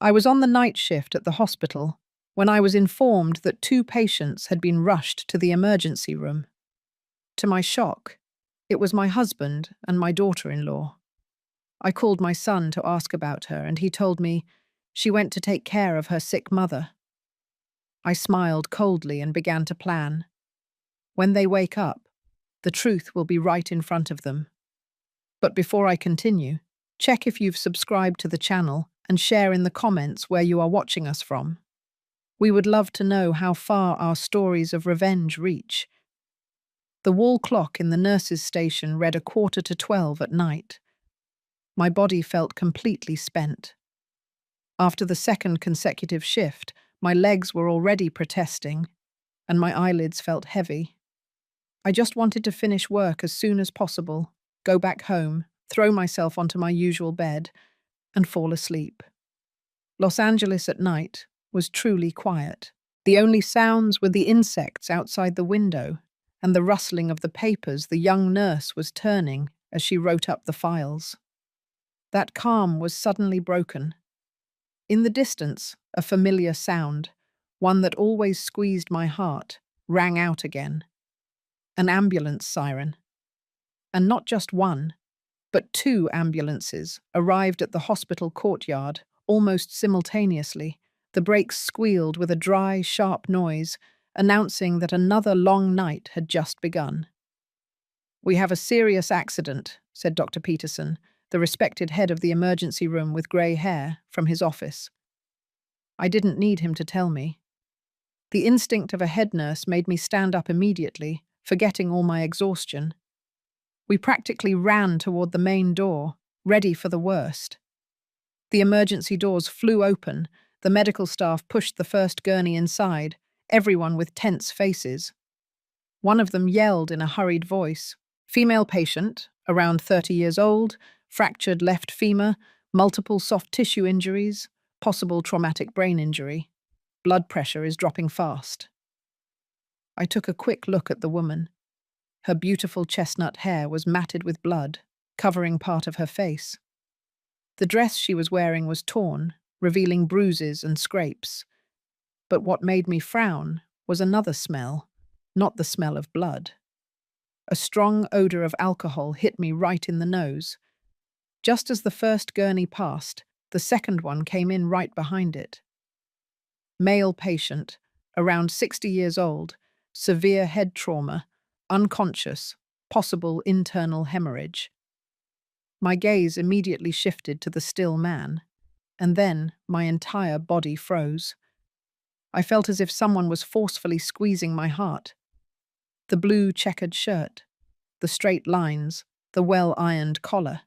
I was on the night shift at the hospital when I was informed that 2 patients had been rushed to the emergency room. To my shock, it was my husband and my daughter-in-law. I called my son to ask about her, and he told me she went to take care of her sick mother. I smiled coldly and began to plan. When they wake up, the truth will be right in front of them. But before I continue, check if you've subscribed to the channel and share in the comments where you are watching us from. We would love to know how far our stories of revenge reach. The wall clock in the nurses' station read 11:45 at night. My body felt completely spent. After the second consecutive shift, my legs were already protesting, and my eyelids felt heavy. I just wanted to finish work as soon as possible, go back home, throw myself onto my usual bed, and fall asleep. Los Angeles at night was truly quiet. The only sounds were the insects outside the window and the rustling of the papers the young nurse was turning as she wrote up the files. That calm was suddenly broken. In the distance, a familiar sound, one that always squeezed my heart, rang out again. An ambulance siren. And not just one, but 2 ambulances arrived at the hospital courtyard almost simultaneously. The brakes squealed with a dry, sharp noise, announcing that another long night had just begun. "We have a serious accident," said Dr. Peterson, the respected head of the emergency room with grey hair, from his office. I didn't need him to tell me. The instinct of a head nurse made me stand up immediately, forgetting all my exhaustion. We practically ran toward the main door, ready for the worst. The emergency doors flew open, the medical staff pushed the first gurney inside, everyone with tense faces. One of them yelled in a hurried voice, "Female patient, around 30 years old, fractured left femur, multiple soft tissue injuries, possible traumatic brain injury. Blood pressure is dropping fast." I took a quick look at the woman. Her beautiful chestnut hair was matted with blood, covering part of her face. The dress she was wearing was torn, revealing bruises and scrapes. But what made me frown was another smell, not the smell of blood. A strong odor of alcohol hit me right in the nose. Just as the first gurney passed, the second one came in right behind it. Male patient, around 60 years old, severe head trauma, unconscious, possible internal hemorrhage. My gaze immediately shifted to the still man, and then my entire body froze. I felt as if someone was forcefully squeezing my heart. The blue checkered shirt, the straight lines, the well-ironed collar.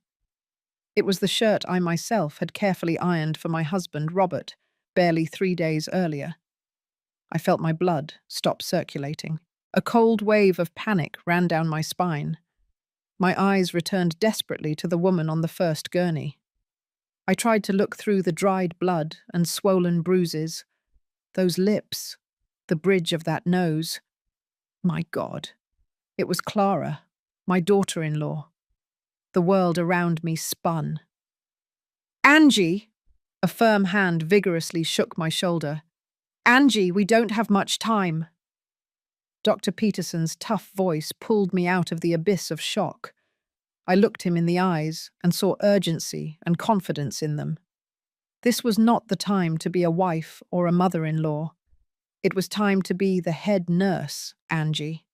It was the shirt I myself had carefully ironed for my husband, Robert, barely 3 days earlier. I felt my blood stop circulating. A cold wave of panic ran down my spine. My eyes returned desperately to the woman on the first gurney. I tried to look through the dried blood and swollen bruises. Those lips, the bridge of that nose. My God, it was Clara, my daughter-in-law. The world around me spun. "Angie!" A firm hand vigorously shook my shoulder. "Angie, we don't have much time." Dr. Peterson's tough voice pulled me out of the abyss of shock. I looked him in the eyes and saw urgency and confidence in them. This was not the time to be a wife or a mother-in-law. It was time to be the head nurse, Angie.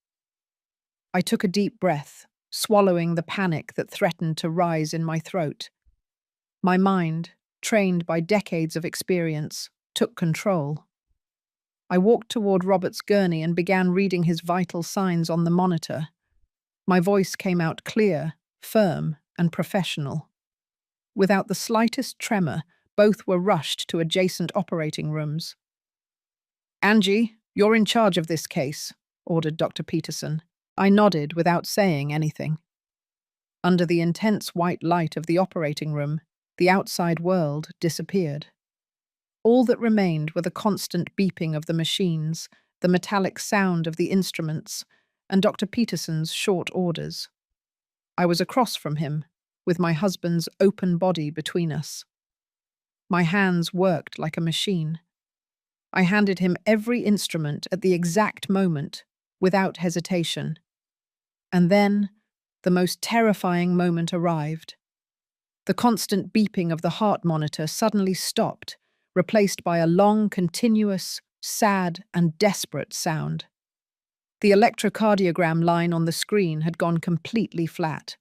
I took a deep breath, swallowing the panic that threatened to rise in my throat. My mind, trained by decades of experience, took control. I walked toward Robert's gurney and began reading his vital signs on the monitor. My voice came out clear, firm, and professional. Without the slightest tremor, both were rushed to adjacent operating rooms. "Angie, you're in charge of this case," ordered Dr. Peterson. I nodded without saying anything. Under the intense white light of the operating room, the outside world disappeared. All that remained were the constant beeping of the machines, the metallic sound of the instruments, and Dr. Peterson's short orders. I was across from him, with my husband's open body between us. My hands worked like a machine. I handed him every instrument at the exact moment, without hesitation. And then, the most terrifying moment arrived. The constant beeping of the heart monitor suddenly stopped, replaced by a long, continuous, sad, and desperate sound. The electrocardiogram line on the screen had gone completely flat.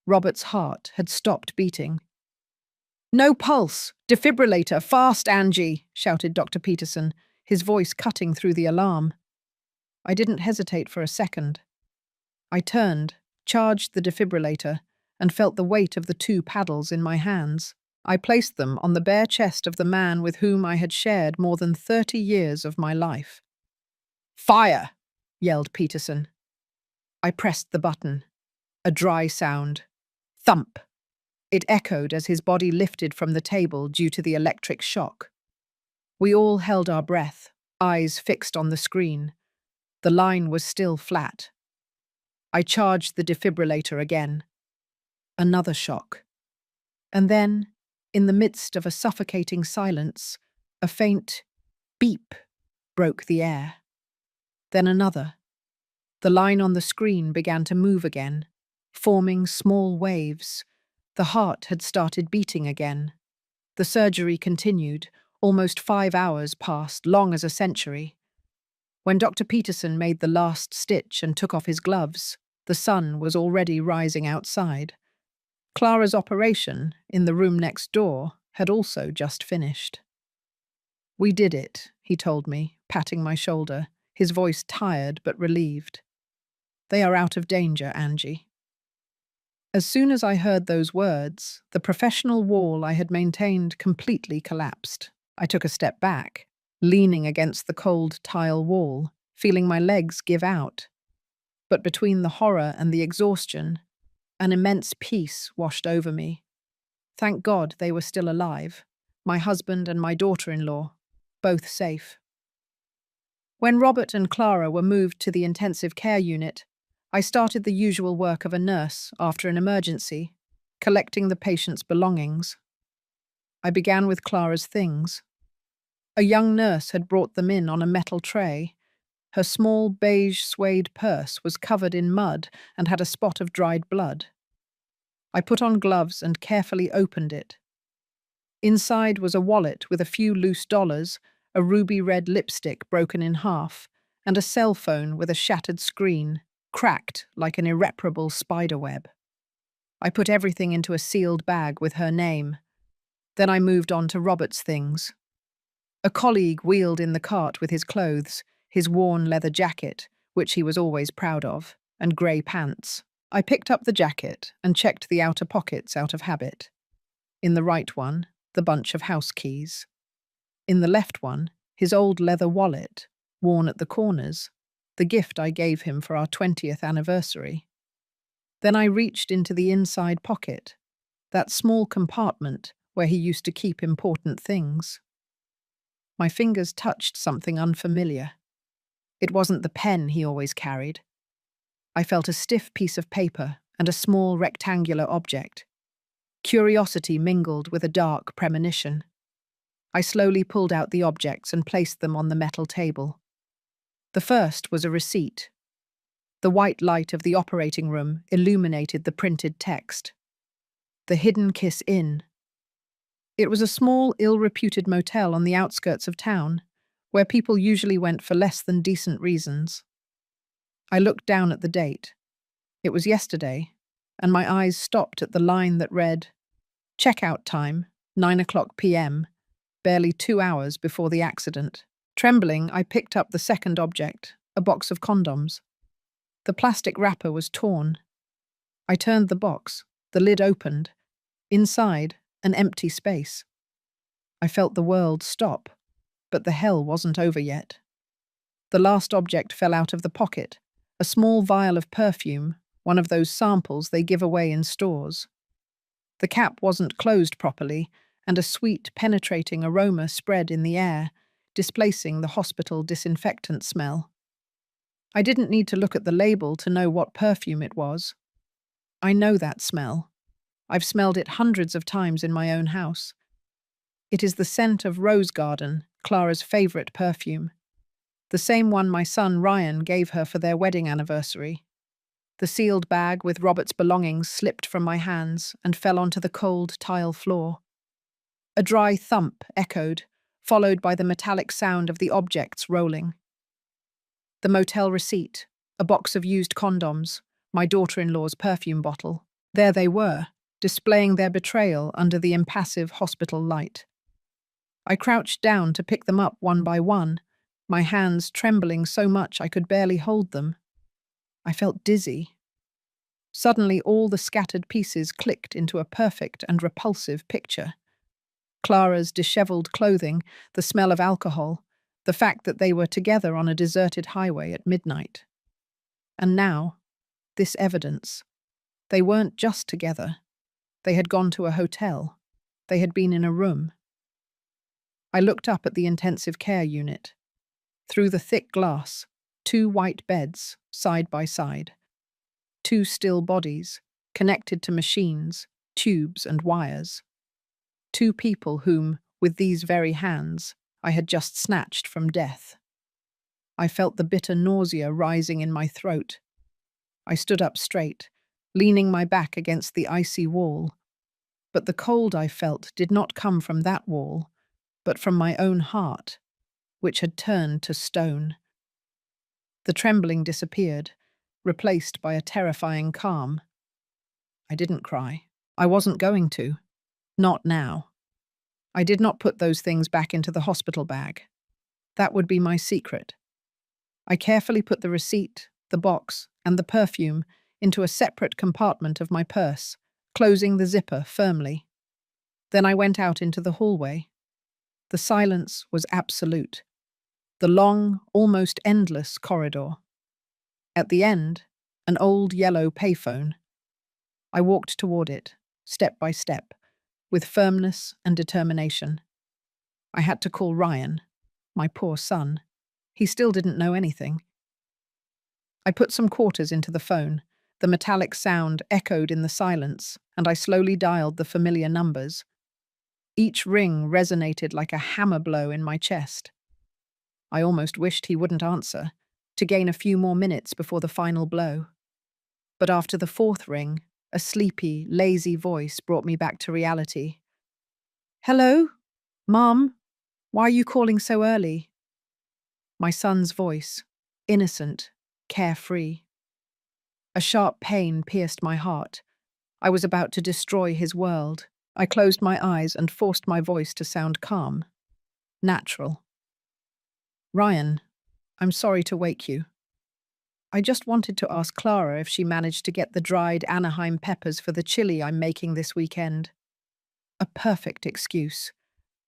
Robert's heart had stopped beating. "No pulse! Defibrillator! Fast, Angie!" shouted Dr. Peterson, his voice cutting through the alarm. I didn't hesitate for a second. I turned, charged the defibrillator, and felt the weight of the 2 paddles in my hands. I placed them on the bare chest of the man with whom I had shared more than 30 years of my life. "Fire!" yelled Peterson. I pressed the button. A dry sound. Thump! It echoed as his body lifted from the table due to the electric shock. We all held our breath, eyes fixed on the screen. The line was still flat. I charged the defibrillator again. Another shock. And then, in the midst of a suffocating silence, a faint beep broke the air. Then another. The line on the screen began to move again, forming small waves. The heart had started beating again. The surgery continued. Almost 5 hours passed, long as a century. When Dr. Peterson made the last stitch and took off his gloves, the sun was already rising outside. Clara's operation, in the room next door, had also just finished. "We did it," he told me, patting my shoulder, his voice tired but relieved. "They are out of danger, Angie." As soon as I heard those words, the professional wall I had maintained completely collapsed. I took a step back, leaning against the cold tile wall, feeling my legs give out. But between the horror and the exhaustion, an immense peace washed over me. Thank God they were still alive, my husband and my daughter-in-law, both safe. When Robert and Clara were moved to the intensive care unit, I started the usual work of a nurse after an emergency, collecting the patient's belongings. I began with Clara's things. A young nurse had brought them in on a metal tray. Her small beige suede purse was covered in mud and had a spot of dried blood. I put on gloves and carefully opened it. Inside was a wallet with a few loose dollars, a ruby red lipstick broken in half, and a cell phone with a shattered screen, cracked like an irreparable spiderweb. I put everything into a sealed bag with her name. Then I moved on to Robert's things. A colleague wheeled in the cart with his clothes, his worn leather jacket, which he was always proud of, and grey pants. I picked up the jacket and checked the outer pockets out of habit. In the right one, the bunch of house keys. In the left one, his old leather wallet, worn at the corners, the gift I gave him for our 20th anniversary. Then I reached into the inside pocket, that small compartment where he used to keep important things. My fingers touched something unfamiliar. It wasn't the pen he always carried. I felt a stiff piece of paper and a small rectangular object. Curiosity mingled with a dark premonition. I slowly pulled out the objects and placed them on the metal table. The first was a receipt. The white light of the operating room illuminated the printed text. The Hidden Kiss Inn. It was a small, ill-reputed motel on the outskirts of town, where people usually went for less than decent reasons. I looked down at the date. It was yesterday, and my eyes stopped at the line that read, "Checkout time, 9:00 p.m., barely 2 hours before the accident." Trembling, I picked up the second object, a box of condoms. The plastic wrapper was torn. I turned the box. The lid opened. Inside, an empty space. I felt the world stop, but the hell wasn't over yet. The last object fell out of the pocket, a small vial of perfume, one of those samples they give away in stores. The cap wasn't closed properly, and a sweet, penetrating aroma spread in the air, displacing the hospital disinfectant smell. I didn't need to look at the label to know what perfume it was. I know that smell. I've smelled it hundreds of times in my own house. It is the scent of rose garden, Clara's favorite perfume. The same one my son Ryan gave her for their wedding anniversary. The sealed bag with Robert's belongings slipped from my hands and fell onto the cold tile floor. A dry thump echoed, followed by the metallic sound of the objects rolling. The motel receipt, a box of used condoms, my daughter-in-law's perfume bottle. There they were, displaying their betrayal under the impassive hospital light. I crouched down to pick them up one by one, my hands trembling so much I could barely hold them. I felt dizzy. Suddenly all the scattered pieces clicked into a perfect and repulsive picture. Clara's disheveled clothing, the smell of alcohol, the fact that they were together on a deserted highway at midnight. And now, this evidence. They weren't just together. They had gone to a hotel. They had been in a room. I looked up at the intensive care unit. Through the thick glass, 2 white beds, side by side. 2 still bodies, connected to machines, tubes and wires. 2 people whom, with these very hands, I had just snatched from death. I felt the bitter nausea rising in my throat. I stood up straight, leaning my back against the icy wall. But the cold I felt did not come from that wall, but from my own heart, which had turned to stone. The trembling disappeared, replaced by a terrifying calm. I didn't cry. I wasn't going to. Not now. I did not put those things back into the hospital bag. That would be my secret. I carefully put the receipt, the box, and the perfume into a separate compartment of my purse, closing the zipper firmly. Then I went out into the hallway. The silence was absolute. The long, almost endless corridor. At the end, an old yellow payphone. I walked toward it, step by step, with firmness and determination. I had to call Ryan, my poor son. He still didn't know anything. I put some quarters into the phone. The metallic sound echoed in the silence, and I slowly dialed the familiar numbers. Each ring resonated like a hammer blow in my chest. I almost wished he wouldn't answer, to gain a few more minutes before the final blow. But after the 4th ring, a sleepy, lazy voice brought me back to reality. "Hello? Mom? Why are you calling so early?" My son's voice, innocent, carefree. A sharp pain pierced my heart. I was about to destroy his world. I closed my eyes and forced my voice to sound calm, natural. "Ryan, I'm sorry to wake you. I just wanted to ask Clara if she managed to get the dried Anaheim peppers for the chili I'm making this weekend." A perfect excuse.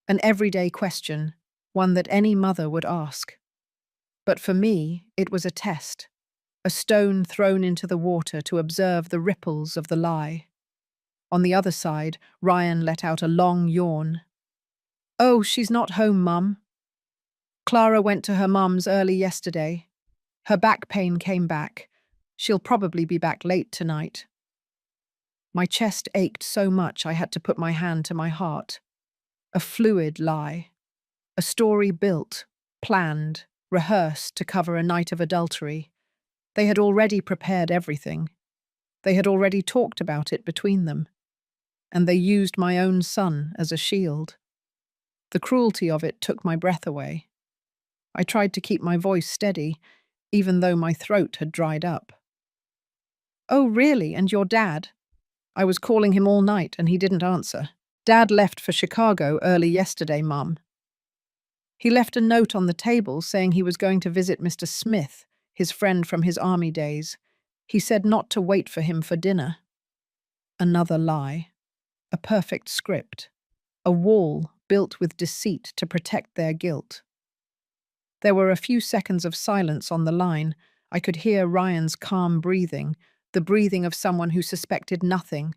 An everyday question, one that any mother would ask. But for me, it was a test. A stone thrown into the water to observe the ripples of the lie. On the other side, Ryan let out a long yawn. "Oh, she's not home, Mum. Clara went to her mum's early yesterday. Her back pain came back. She'll probably be back late tonight." My chest ached so much I had to put my hand to my heart. A fluid lie. A story built, planned, rehearsed to cover a night of adultery. They had already prepared everything. They had already talked about it between them. And they used my own son as a shield. The cruelty of it took my breath away. I tried to keep my voice steady, even though my throat had dried up. "Oh, really? And your dad?" I was calling him all night and he didn't answer. "Dad left for Chicago early yesterday, Mum. He left a note on the table saying he was going to visit Mr. Smith, his friend from his army days. He said not to wait for him for dinner." Another lie. A perfect script. A wall built with deceit to protect their guilt. There were a few seconds of silence on the line. I could hear Ryan's calm breathing, the breathing of someone who suspected nothing,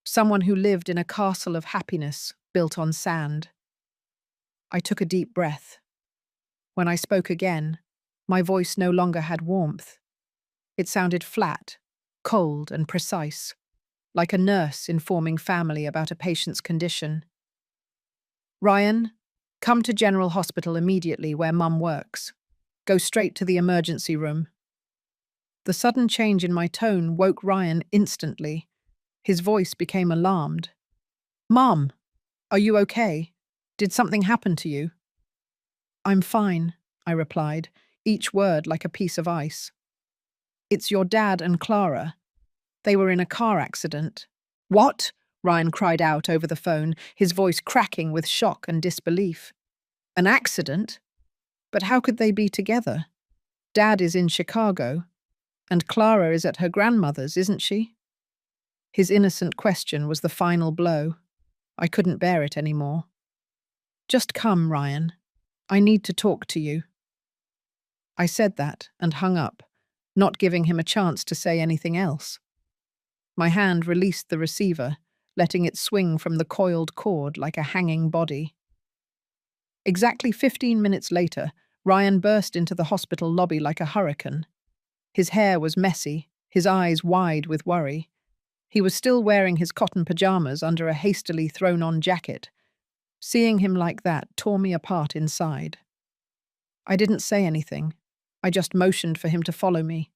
someone who lived in a castle of happiness built on sand. I took a deep breath. When I spoke again, my voice no longer had warmth. It sounded flat, cold and precise, like a nurse informing family about a patient's condition. Ryan, come to General Hospital immediately where Mum works. Go straight to the emergency room. The sudden change in my tone woke Ryan instantly. His voice became alarmed. Mom, are you okay? Did something happen to you? I'm fine, I replied, each word like a piece of ice. It's your dad and Clara. They were in a car accident. What? Ryan cried out over the phone, his voice cracking with shock and disbelief. An accident? But how could they be together? Dad is in Chicago, and Clara is at her grandmother's, isn't she? His innocent question was the final blow. I couldn't bear it anymore. Just come, Ryan. I need to talk to you. I said that and hung up, not giving him a chance to say anything else. My hand released the receiver, letting it swing from the coiled cord like a hanging body. Exactly 15 minutes later, Ryan burst into the hospital lobby like a hurricane. His hair was messy, his eyes wide with worry. He was still wearing his cotton pajamas under a hastily thrown-on jacket. Seeing him like that tore me apart inside. I didn't say anything. I just motioned for him to follow me.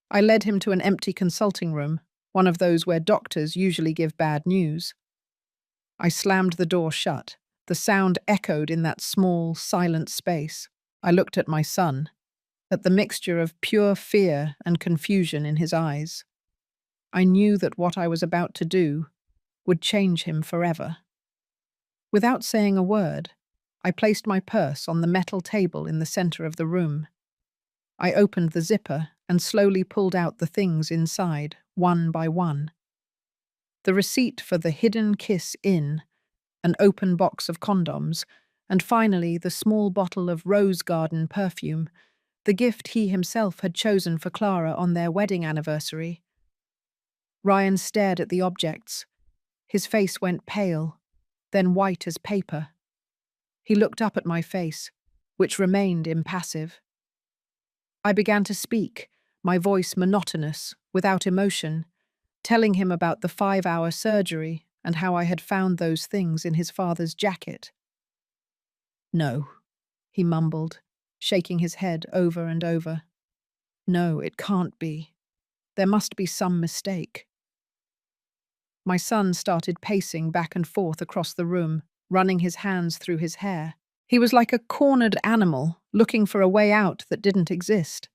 I led him to an empty consulting room, one of those where doctors usually give bad news. I slammed the door shut. The sound echoed in that small, silent space. I looked at my son, at the mixture of pure fear and confusion in his eyes. I knew that what I was about to do would change him forever. Without saying a word, I placed my purse on the metal table in the center of the room. I opened the zipper and slowly pulled out the things inside, one by one. The receipt for the Hidden Kiss Inn, an open box of condoms, and finally the small bottle of rose garden perfume, the gift he himself had chosen for Clara on their wedding anniversary. Ryan stared at the objects. His face went pale, then white as paper. He looked up at my face, which remained impassive. I began to speak, my voice monotonous, without emotion, telling him about the 5-hour surgery and how I had found those things in his father's jacket. No, he mumbled, shaking his head over and over. No, it can't be. There must be some mistake. My son started pacing back and forth across the room, running his hands through his hair. He was like a cornered animal, looking for a way out that didn't exist.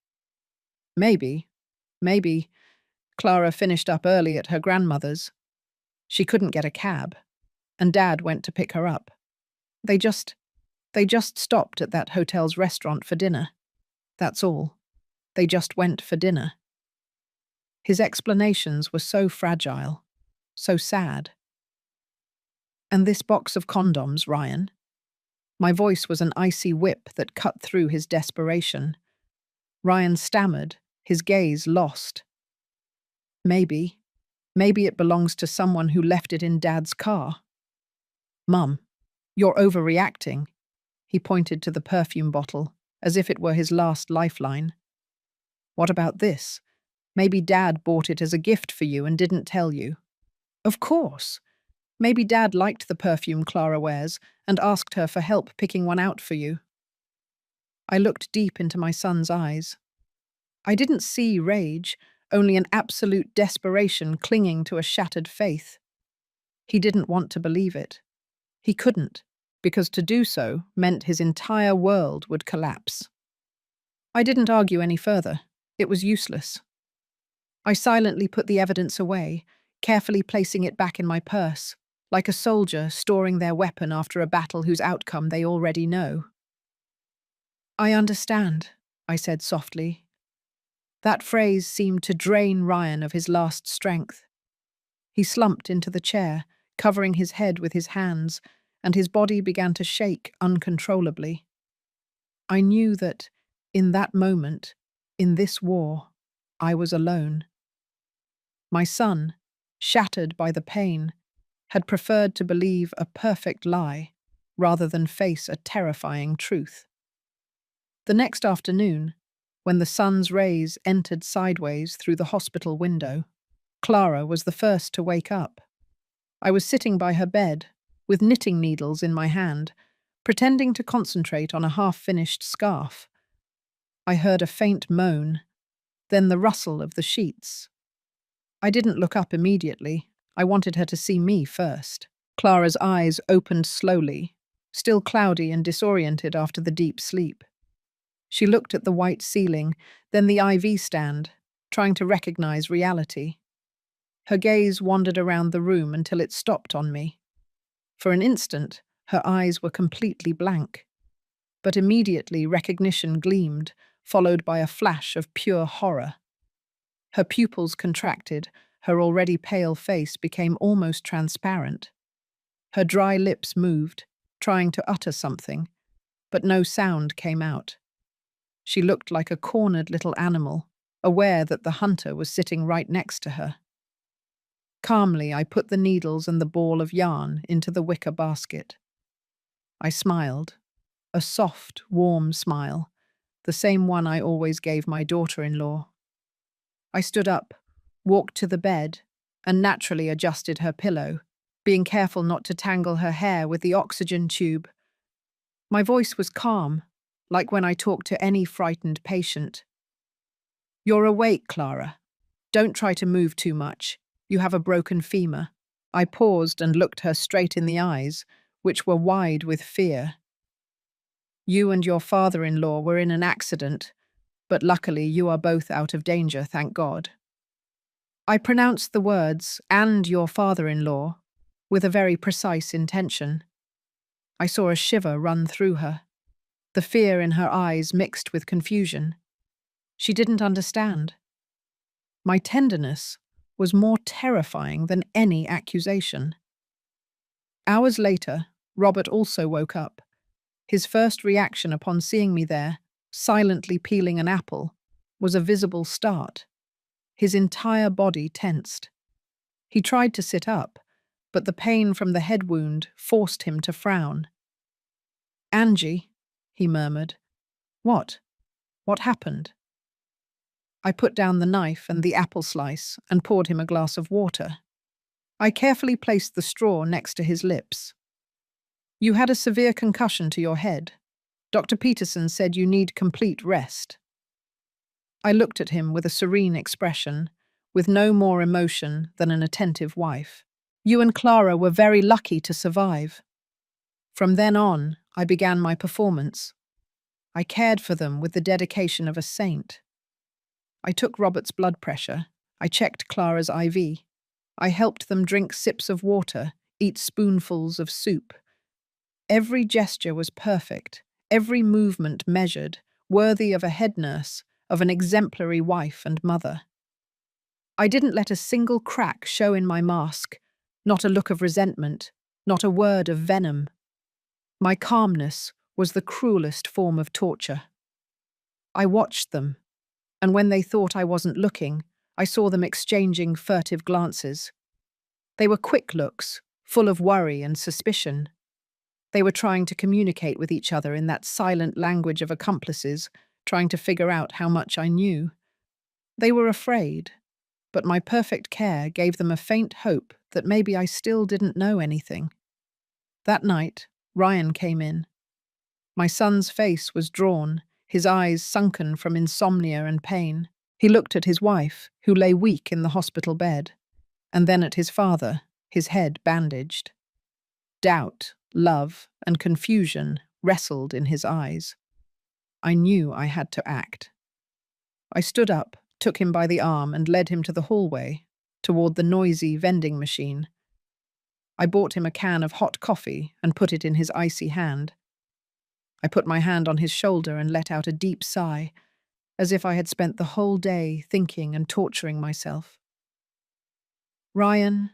Maybe, Clara finished up early at her grandmother's. She couldn't get a cab, and Dad went to pick her up. They just stopped at that hotel's restaurant for dinner. That's all. They just went for dinner. His explanations were so fragile, so sad. And this box of condoms, Ryan? My voice was an icy whip that cut through his desperation. Ryan stammered, his gaze lost. Maybe it belongs to someone who left it in Dad's car. Mum, you're overreacting. He pointed to the perfume bottle, as if it were his last lifeline. What about this? Maybe Dad bought it as a gift for you and didn't tell you. Of course. Maybe Dad liked the perfume Clara wears and asked her for help picking one out for you. I looked deep into my son's eyes. I didn't see rage, only an absolute desperation clinging to a shattered faith. He didn't want to believe it. He couldn't, because to do so meant his entire world would collapse. I didn't argue any further. It was useless. I silently put the evidence away, carefully placing it back in my purse, like a soldier storing their weapon after a battle whose outcome they already know. I understand, I said softly. That phrase seemed to drain Ryan of his last strength. He slumped into the chair, covering his head with his hands, and his body began to shake uncontrollably. I knew that, in that moment, in this war, I was alone. My son, shattered by the pain, had preferred to believe a perfect lie rather than face a terrifying truth. The next afternoon, when the sun's rays entered sideways through the hospital window, Clara was the first to wake up. I was sitting by her bed, with knitting needles in my hand, pretending to concentrate on a half-finished scarf. I heard a faint moan, then the rustle of the sheets. I didn't look up immediately. I wanted her to see me first. Clara's eyes opened slowly, still cloudy and disoriented after the deep sleep. She looked at the white ceiling, then the IV stand, trying to recognize reality. Her gaze wandered around the room until it stopped on me. For an instant, her eyes were completely blank. But immediately recognition gleamed, followed by a flash of pure horror. Her pupils contracted, her already pale face became almost transparent. Her dry lips moved, trying to utter something, but no sound came out. She looked like a cornered little animal, aware that the hunter was sitting right next to her. Calmly, I put the needles and the ball of yarn into the wicker basket. I smiled, a soft, warm smile, the same one I always gave my daughter-in-law. I stood up, walked to the bed, and naturally adjusted her pillow, being careful not to tangle her hair with the oxygen tube. My voice was calm, like when I talk to any frightened patient. "You're awake, Clara. Don't try to move too much. You have a broken femur." I paused and looked her straight in the eyes, which were wide with fear. "You and your father-in-law were in an accident, but luckily you are both out of danger, thank God." I pronounced the words, "and your father-in-law," with a very precise intention. I saw a shiver run through her. The fear in her eyes mixed with confusion. She didn't understand. My tenderness was more terrifying than any accusation. Hours later, Robert also woke up. His first reaction upon seeing me there, silently peeling an apple, was a visible start. His entire body tensed. He tried to sit up, but the pain from the head wound forced him to frown. "Angie," he murmured. "What? What happened?" I put down the knife and the apple slice and poured him a glass of water. I carefully placed the straw next to his lips. "You had a severe concussion to your head. Dr. Peterson said you need complete rest." I looked at him with a serene expression, with no more emotion than an attentive wife. "You and Clara were very lucky to survive." From then on, I began my performance. I cared for them with the dedication of a saint. I took Robert's blood pressure. I checked Clara's IV. I helped them drink sips of water, eat spoonfuls of soup. Every gesture was perfect, every movement measured, worthy of a head nurse, of an exemplary wife and mother. I didn't let a single crack show in my mask, not a look of resentment, not a word of venom. My calmness was the cruelest form of torture. I watched them, and when they thought I wasn't looking, I saw them exchanging furtive glances. They were quick looks, full of worry and suspicion. They were trying to communicate with each other in that silent language of accomplices, trying to figure out how much I knew. They were afraid, but my perfect care gave them a faint hope that maybe I still didn't know anything. That night, Ryan came in. My son's face was drawn, his eyes sunken from insomnia and pain. He looked at his wife, who lay weak in the hospital bed, and then at his father, his head bandaged. Doubt, love, and confusion wrestled in his eyes. I knew I had to act. I stood up, took him by the arm, and led him to the hallway, toward the noisy vending machine. I bought him a can of hot coffee and put it in his icy hand. I put my hand on his shoulder and let out a deep sigh, as if I had spent the whole day thinking and torturing myself. "Ryan,"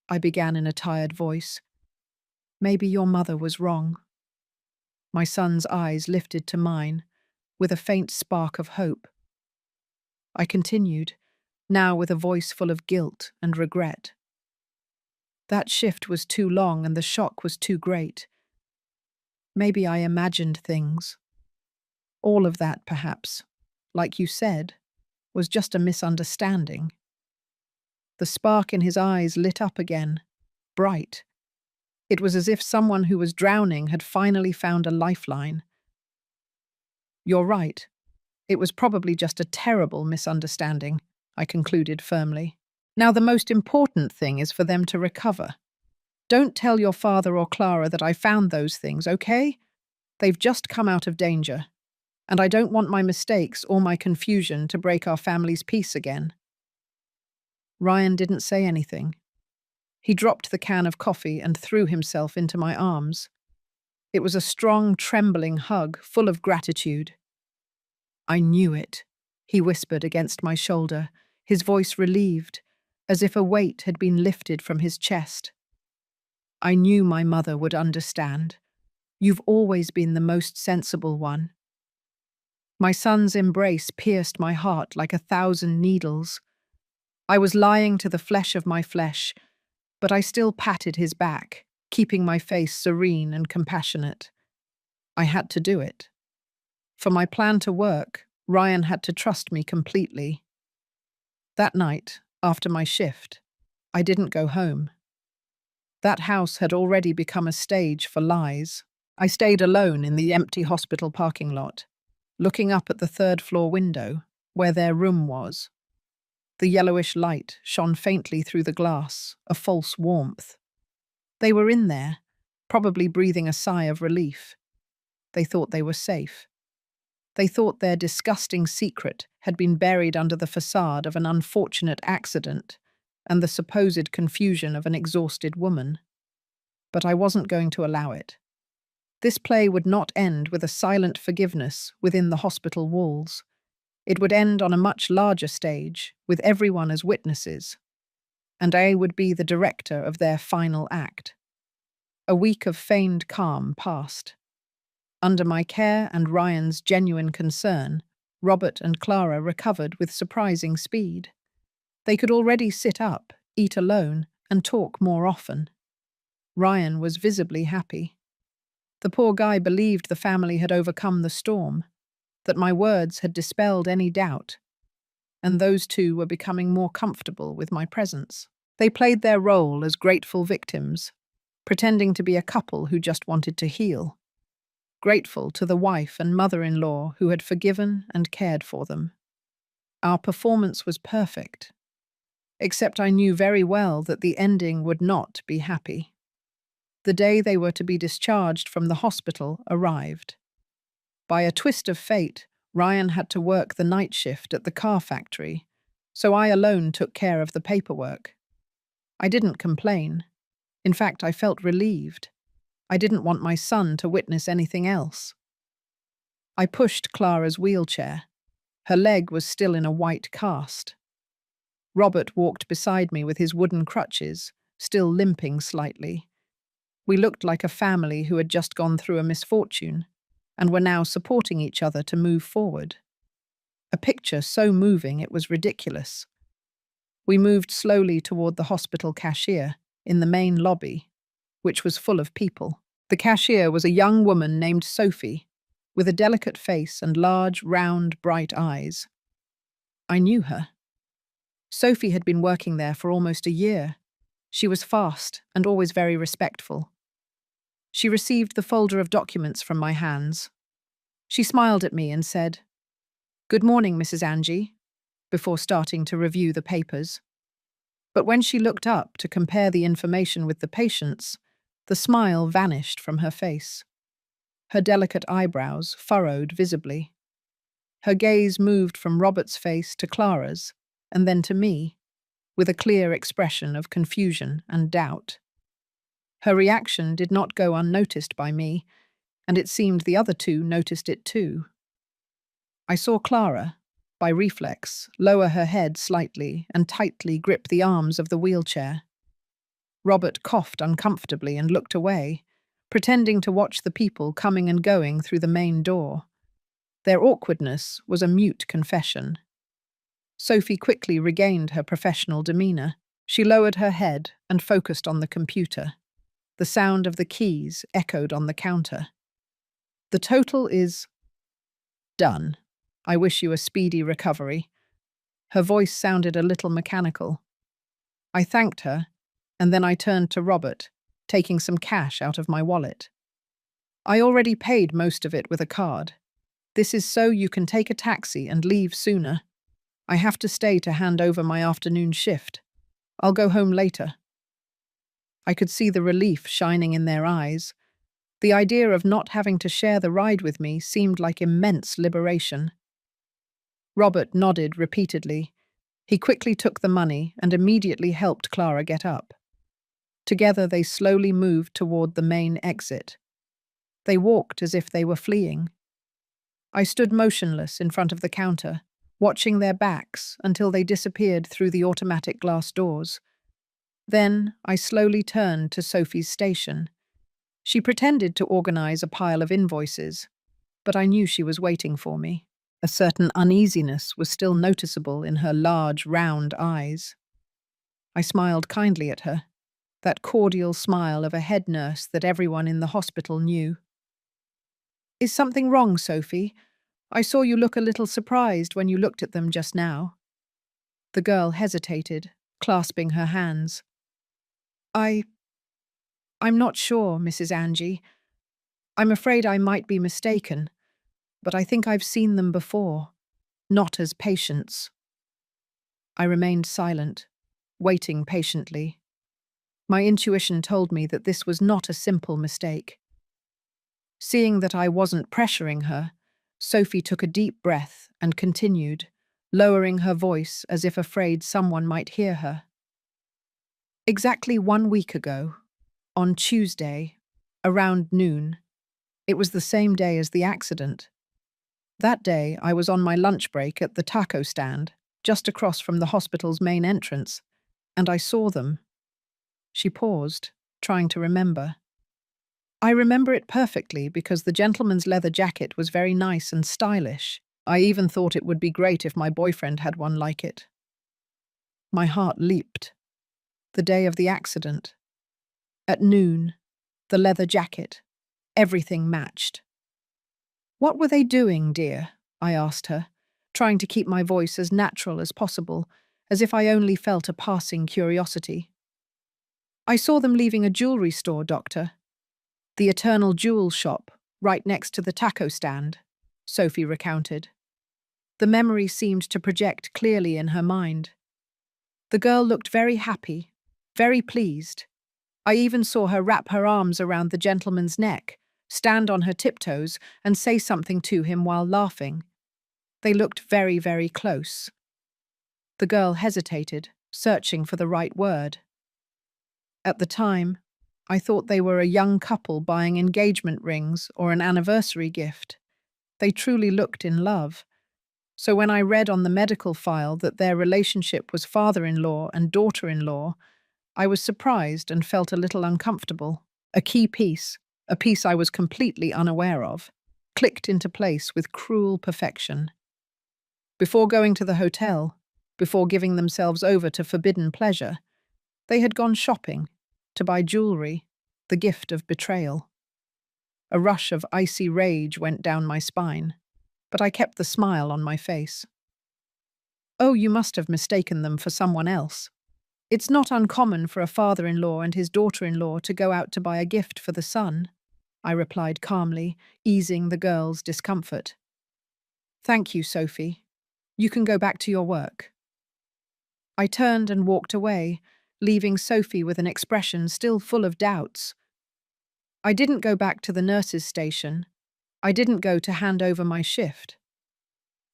I began in a tired voice, "maybe your mother was wrong." My son's eyes lifted to mine, with a faint spark of hope. I continued, now with a voice full of guilt and regret. "That shift was too long and the shock was too great. Maybe I imagined things. All of that, perhaps, like you said, was just a misunderstanding." The spark in his eyes lit up again, bright. It was as if someone who was drowning had finally found a lifeline. "You're right. It was probably just a terrible misunderstanding," I concluded firmly. "Now the most important thing is for them to recover. Don't tell your father or Clara that I found those things, okay? They've just come out of danger, and I don't want my mistakes or my confusion to break our family's peace again." Ryan didn't say anything. He dropped the can of coffee and threw himself into my arms. It was a strong, trembling hug, full of gratitude. "I knew it," he whispered against my shoulder, his voice relieved, as if a weight had been lifted from his chest. "I knew my mother would understand. You've always been the most sensible one." My son's embrace pierced my heart like 1,000 needles. I was lying to the flesh of my flesh, but I still patted his back, keeping my face serene and compassionate. I had to do it. For my plan to work, Ryan had to trust me completely. That night, after my shift, I didn't go home. That house had already become a stage for lies. I stayed alone in the empty hospital parking lot, looking up at the third-floor window, where their room was. The yellowish light shone faintly through the glass, a false warmth. They were in there, probably breathing a sigh of relief. They thought they were safe. They thought their disgusting secret had been buried under the facade of an unfortunate accident and the supposed confusion of an exhausted woman. But I wasn't going to allow it. This play would not end with a silent forgiveness within the hospital walls. It would end on a much larger stage, with everyone as witnesses. And I would be the director of their final act. A week of feigned calm passed. Under my care and Ryan's genuine concern, Robert and Clara recovered with surprising speed. They could already sit up, eat alone, and talk more often. Ryan was visibly happy. The poor guy believed the family had overcome the storm, that my words had dispelled any doubt, and those two were becoming more comfortable with my presence. They played their role as grateful victims, pretending to be a couple who just wanted to heal. Grateful to the wife and mother-in-law who had forgiven and cared for them. Our performance was perfect, except I knew very well that the ending would not be happy. The day they were to be discharged from the hospital arrived. By a twist of fate, Ryan had to work the night shift at the car factory, so I alone took care of the paperwork. I didn't complain. In fact, I felt relieved. I didn't want my son to witness anything else. I pushed Clara's wheelchair. Her leg was still in a white cast. Robert walked beside me with his wooden crutches, still limping slightly. We looked like a family who had just gone through a misfortune, and were now supporting each other to move forward. A picture so moving it was ridiculous. We moved slowly toward the hospital cashier, in the main lobby, which was full of people. The cashier was a young woman named Sophie, with a delicate face and large, round, bright eyes. I knew her. Sophie had been working there for almost a year. She was fast and always very respectful. She received the folder of documents from my hands. She smiled at me and said, "Good morning, Mrs. Angie," before starting to review the papers. But when she looked up to compare the information with the patient's, the smile vanished from her face. Her delicate eyebrows furrowed visibly. Her gaze moved from Robert's face to Clara's, and then to me, with a clear expression of confusion and doubt. Her reaction did not go unnoticed by me, and it seemed the other two noticed it too. I saw Clara, by reflex, lower her head slightly and tightly grip the arms of the wheelchair. Robert coughed uncomfortably and looked away, pretending to watch the people coming and going through the main door. Their awkwardness was a mute confession. Sophie quickly regained her professional demeanor. She lowered her head and focused on the computer. The sound of the keys echoed on the counter. "The total is done. I wish you a speedy recovery." Her voice sounded a little mechanical. I thanked her, and then I turned to Robert. taking some cash out of my wallet. I already paid most of it with a card. This is so you can take a taxi and leave sooner. I have to stay to hand over my afternoon shift. I'll go home later. I could see the relief shining in their eyes. The idea of not having to share the ride with me seemed like immense liberation. Robert nodded repeatedly. He quickly took the money and immediately helped Clara get up. Together they slowly moved toward the main exit. They walked as if they were fleeing. I stood motionless in front of the counter, watching their backs until they disappeared through the automatic glass doors. Then I slowly turned to Sophie's station. She pretended to organize a pile of invoices, but I knew she was waiting for me. A certain uneasiness was still noticeable in her large, round eyes. I smiled kindly at her, that cordial smile of a head nurse that everyone in the hospital knew. "Is something wrong, Sophie? I saw you look a little surprised when you looked at them just now." The girl hesitated, clasping her hands. I'm not sure, Mrs. Angie. I'm afraid I might be mistaken, but I think I've seen them before, not as patients." I remained silent, waiting patiently. My intuition told me that this was not a simple mistake. Seeing that I wasn't pressuring her, Sophie took a deep breath and continued, lowering her voice as if afraid someone might hear her. "Exactly 1 week ago, on Tuesday, around noon, it was the same day as the accident. That day, I was on my lunch break at the taco stand, just across from the hospital's main entrance, and I saw them." She paused, trying to remember. "I remember it perfectly because the gentleman's leather jacket was very nice and stylish. I even thought it would be great if my boyfriend had one like it." My heart leaped. The day of the accident. At noon, the leather jacket. Everything matched. "What were they doing, dear?" I asked her, trying to keep my voice as natural as possible, as if I only felt a passing curiosity. "I saw them leaving a jewelry store, Doctor. The Eternal Jewel shop, right next to the taco stand," Sophie recounted. The memory seemed to project clearly in her mind. The girl looked very happy, very pleased. I even saw her wrap her arms around the gentleman's neck, stand on her tiptoes, and say something to him while laughing. They looked very, very close. The girl hesitated, searching for the right word. At the time, I thought they were a young couple buying engagement rings or an anniversary gift. They truly looked in love. So when I read on the medical file that their relationship was father-in-law and daughter-in-law, I was surprised and felt a little uncomfortable. A key piece, a piece I was completely unaware of, clicked into place with cruel perfection. Before going to the hotel, before giving themselves over to forbidden pleasure, they had gone shopping to buy jewelry, the gift of betrayal. A rush of icy rage went down my spine, but I kept the smile on my face. "Oh, you must have mistaken them for someone else. It's not uncommon for a father-in-law and his daughter-in-law to go out to buy a gift for the son," I replied calmly, easing the girl's discomfort. "Thank you, Sophie. You can go back to your work." I turned and walked away, leaving Sophie with an expression still full of doubts. I didn't go back to the nurse's station. I didn't go to hand over my shift.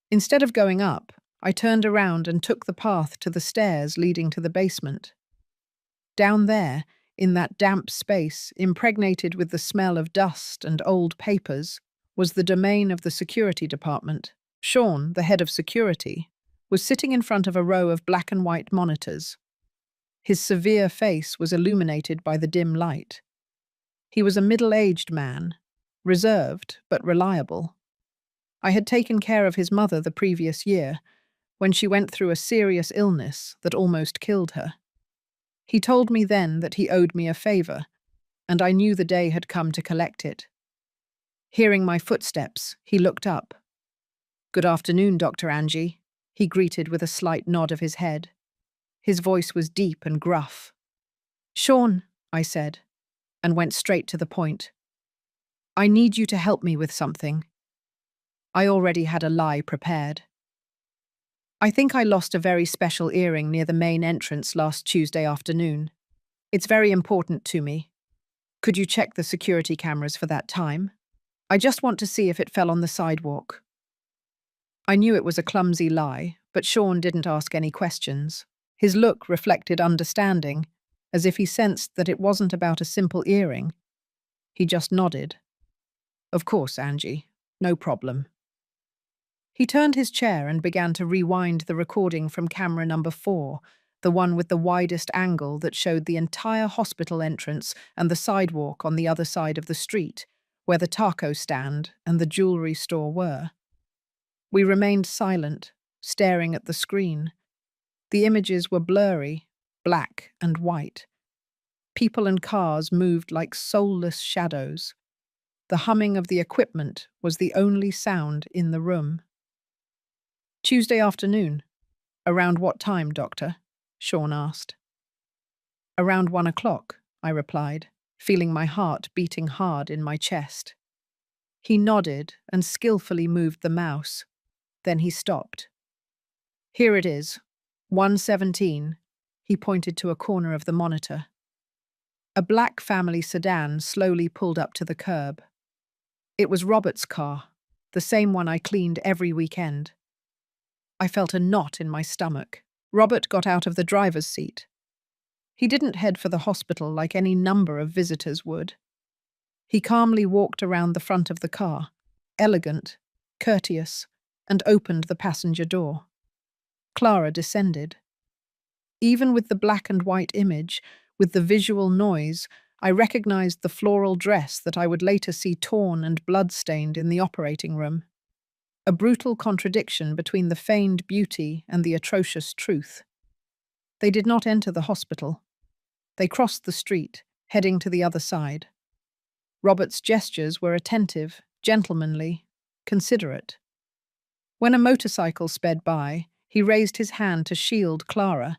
Instead of going up, I turned around and took the path to the stairs leading to the basement. Down there, in that damp space, impregnated with the smell of dust and old papers, was the domain of the security department. Sean, the head of security, was sitting in front of a row of black and white monitors. His severe face was illuminated by the dim light. He was a middle-aged man, reserved but reliable. I had taken care of his mother the previous year, when she went through a serious illness that almost killed her. He told me then that he owed me a favor, and I knew the day had come to collect it. Hearing my footsteps, he looked up. "Good afternoon, Dr. Angie," he greeted with a slight nod of his head. His voice was deep and gruff. "Sean," I said. and went straight to the point. I need you to help me with something. I already had a lie prepared. I think I lost a very special earring near the main entrance last Tuesday afternoon. It's very important to me. Could you check the security cameras for that time? I just want to see if it fell on the sidewalk. I knew it was a clumsy lie, but Sean didn't ask any questions. His look reflected understanding, as if he sensed that it wasn't about a simple earring. He just nodded. Of course, Angie. No problem. He turned his chair and began to rewind the recording from camera number 4, the one with the widest angle that showed the entire hospital entrance and the sidewalk on the other side of the street, where the taco stand and the jewelry store were. We remained silent, staring at the screen. The images were blurry, black and white. People and cars moved like soulless shadows. The humming of the equipment was the only sound in the room. Tuesday afternoon. Around what time, Doctor? Sean asked. Around 1 o'clock, I replied, feeling my heart beating hard in my chest. He nodded and skillfully moved the mouse. Then he stopped. Here it is, 1:17. He pointed to a corner of the monitor. A black family sedan slowly pulled up to the curb. It was Robert's car, the same one I cleaned every weekend. I felt a knot in my stomach. Robert got out of the driver's seat. He didn't head for the hospital like any number of visitors would. He calmly walked around the front of the car, elegant, courteous, and opened the passenger door. Clara descended. Even with the black and white image, with the visual noise, I recognized the floral dress that I would later see torn and blood-stained in the operating room. A brutal contradiction between the feigned beauty and the atrocious truth. They did not enter the hospital. They crossed the street, heading to the other side. Robert's gestures were attentive, gentlemanly, considerate. When a motorcycle sped by, he raised his hand to shield Clara,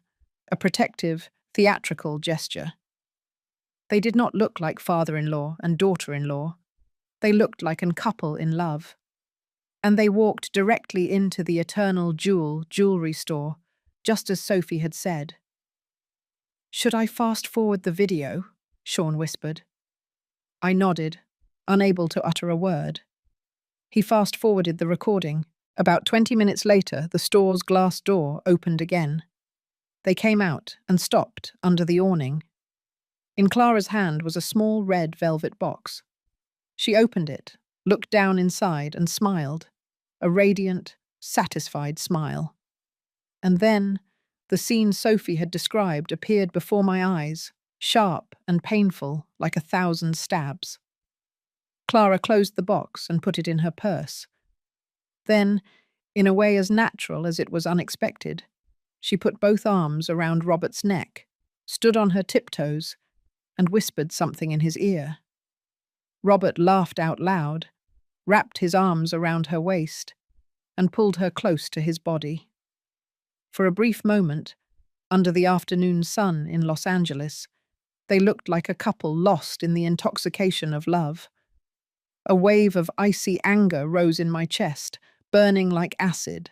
a protective, theatrical gesture. They did not look like father-in-law and daughter-in-law. They looked like a couple in love. And they walked directly into the Eternal jewelry store, just as Sophie had said. Should I fast forward the video? Sean whispered. I nodded, unable to utter a word. He fast forwarded the recording. About 20 minutes later, the store's glass door opened again. They came out and stopped under the awning. In Clara's hand was a small red velvet box. She opened it, looked down inside and smiled, a radiant, satisfied smile. And then, the scene Sophie had described appeared before my eyes, sharp and painful like 1,000 stabs. Clara closed the box and put it in her purse. Then, in a way as natural as it was unexpected, she put both arms around Robert's neck, stood on her tiptoes, and whispered something in his ear. Robert laughed out loud, wrapped his arms around her waist, and pulled her close to his body. For a brief moment, under the afternoon sun in Los Angeles, they looked like a couple lost in the intoxication of love. A wave of icy anger rose in my chest, burning like acid.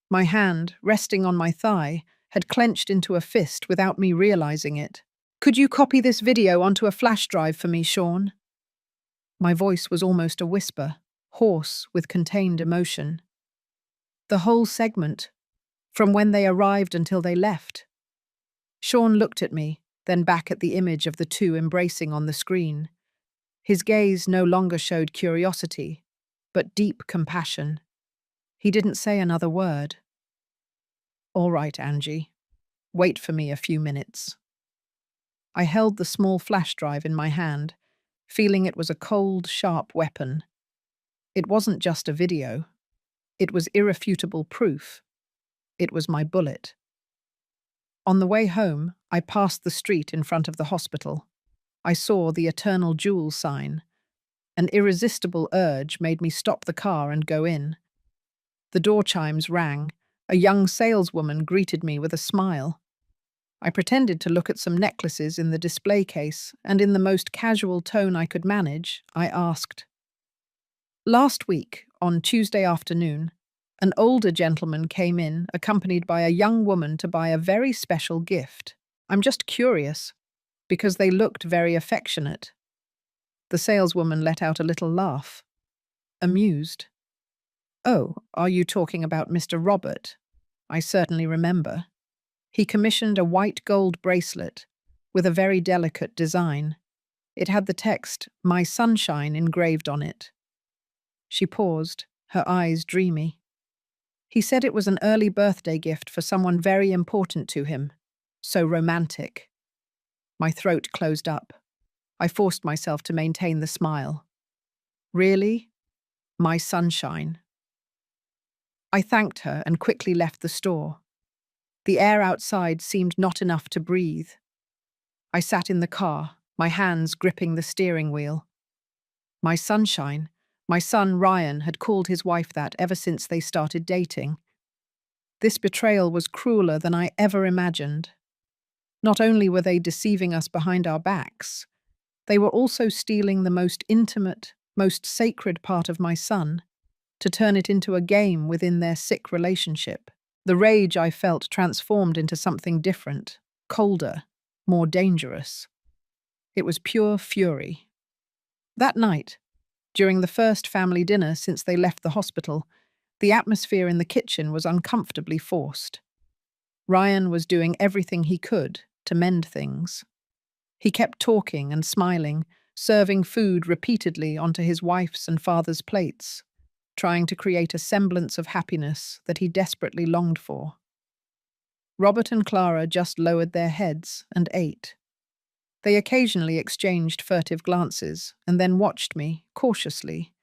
My hand, resting on my thigh, had clenched into a fist without me realizing it. Could you copy this video onto a flash drive for me, Sean? My voice was almost a whisper, hoarse with contained emotion. The whole segment, from when they arrived until they left. Sean looked at me, then back at the image of the two embracing on the screen. His gaze no longer showed curiosity, but deep compassion. He didn't say another word. All right, Angie. Wait for me a few minutes. I held the small flash drive in my hand, feeling it was a cold, sharp weapon. It wasn't just a video. It was irrefutable proof. It was my bullet. On the way home, I passed the street in front of the hospital. I saw the Eternal Jewel sign. An irresistible urge made me stop the car and go in. The door chimes rang. A young saleswoman greeted me with a smile. I pretended to look at some necklaces in the display case, and in the most casual tone I could manage, I asked, "Last week, on Tuesday afternoon, an older gentleman came in, accompanied by a young woman to buy a very special gift. I'm just curious, because they looked very affectionate." The saleswoman let out a little laugh, amused. "Oh, are you talking about Mr. Robert? I certainly remember. He commissioned a white gold bracelet with a very delicate design. It had the text, 'My Sunshine,' engraved on it." She paused, her eyes dreamy. "He said it was an early birthday gift for someone very important to him. So romantic." My throat closed up. I forced myself to maintain the smile. "Really? My sunshine." I thanked her and quickly left the store. The air outside seemed not enough to breathe. I sat in the car, my hands gripping the steering wheel. My sunshine. My son Ryan had called his wife that ever since they started dating. This betrayal was crueler than I ever imagined. Not only were they deceiving us behind our backs, they were also stealing the most intimate, most sacred part of my son to turn it into a game within their sick relationship. The rage I felt transformed into something different, colder, more dangerous. It was pure fury. That night, during the first family dinner since they left the hospital, the atmosphere in the kitchen was uncomfortably forced. Ryan was doing everything he could to mend things. He kept talking and smiling, serving food repeatedly onto his wife's and father's plates, trying to create a semblance of happiness that he desperately longed for. Robert and Clara just lowered their heads and ate. They occasionally exchanged furtive glances and then watched me, cautiously.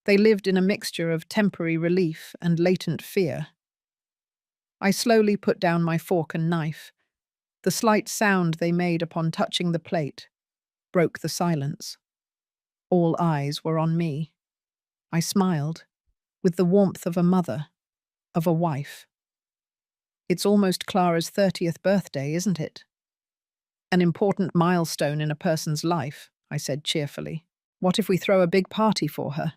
They lived in a mixture of temporary relief and latent fear. I slowly put down my fork and knife. The slight sound they made upon touching the plate broke the silence. All eyes were on me. I smiled, with the warmth of a mother, of a wife. "It's almost Clara's 30th birthday, isn't it?" "An important milestone in a person's life," I said cheerfully. "What if we throw a big party for her?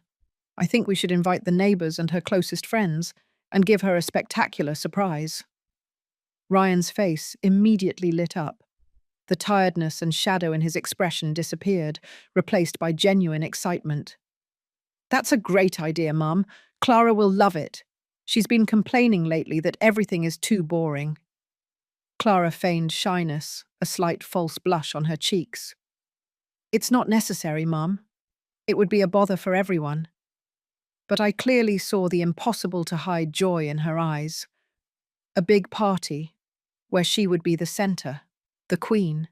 I think we should invite the neighbors and her closest friends and give her a spectacular surprise." Ryan's face immediately lit up. The tiredness and shadow in his expression disappeared, replaced by genuine excitement. "That's a great idea, Mum. Clara will love it. She's been complaining lately that everything is too boring." Clara feigned shyness, a slight false blush on her cheeks. "It's not necessary, Mum. It would be a bother for everyone." But I clearly saw the impossible-to-hide joy in her eyes. A big party, where she would be the center, the queen.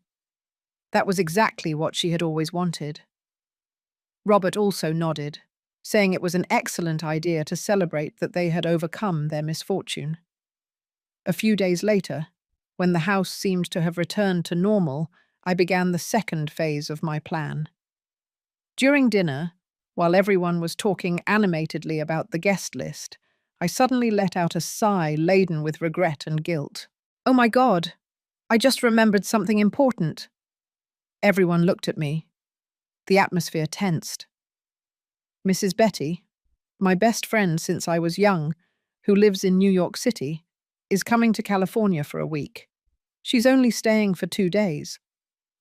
That was exactly what she had always wanted. Robert also nodded, saying it was an excellent idea to celebrate that they had overcome their misfortune. A few days later, when the house seemed to have returned to normal, I began the second phase of my plan. During dinner, while everyone was talking animatedly about the guest list, I suddenly let out a sigh laden with regret and guilt. "Oh my God, I just remembered something important." Everyone looked at me. The atmosphere tensed. "Mrs. Betty, my best friend since I was young, who lives in New York City, is coming to California for a week. She's only staying for 2 days.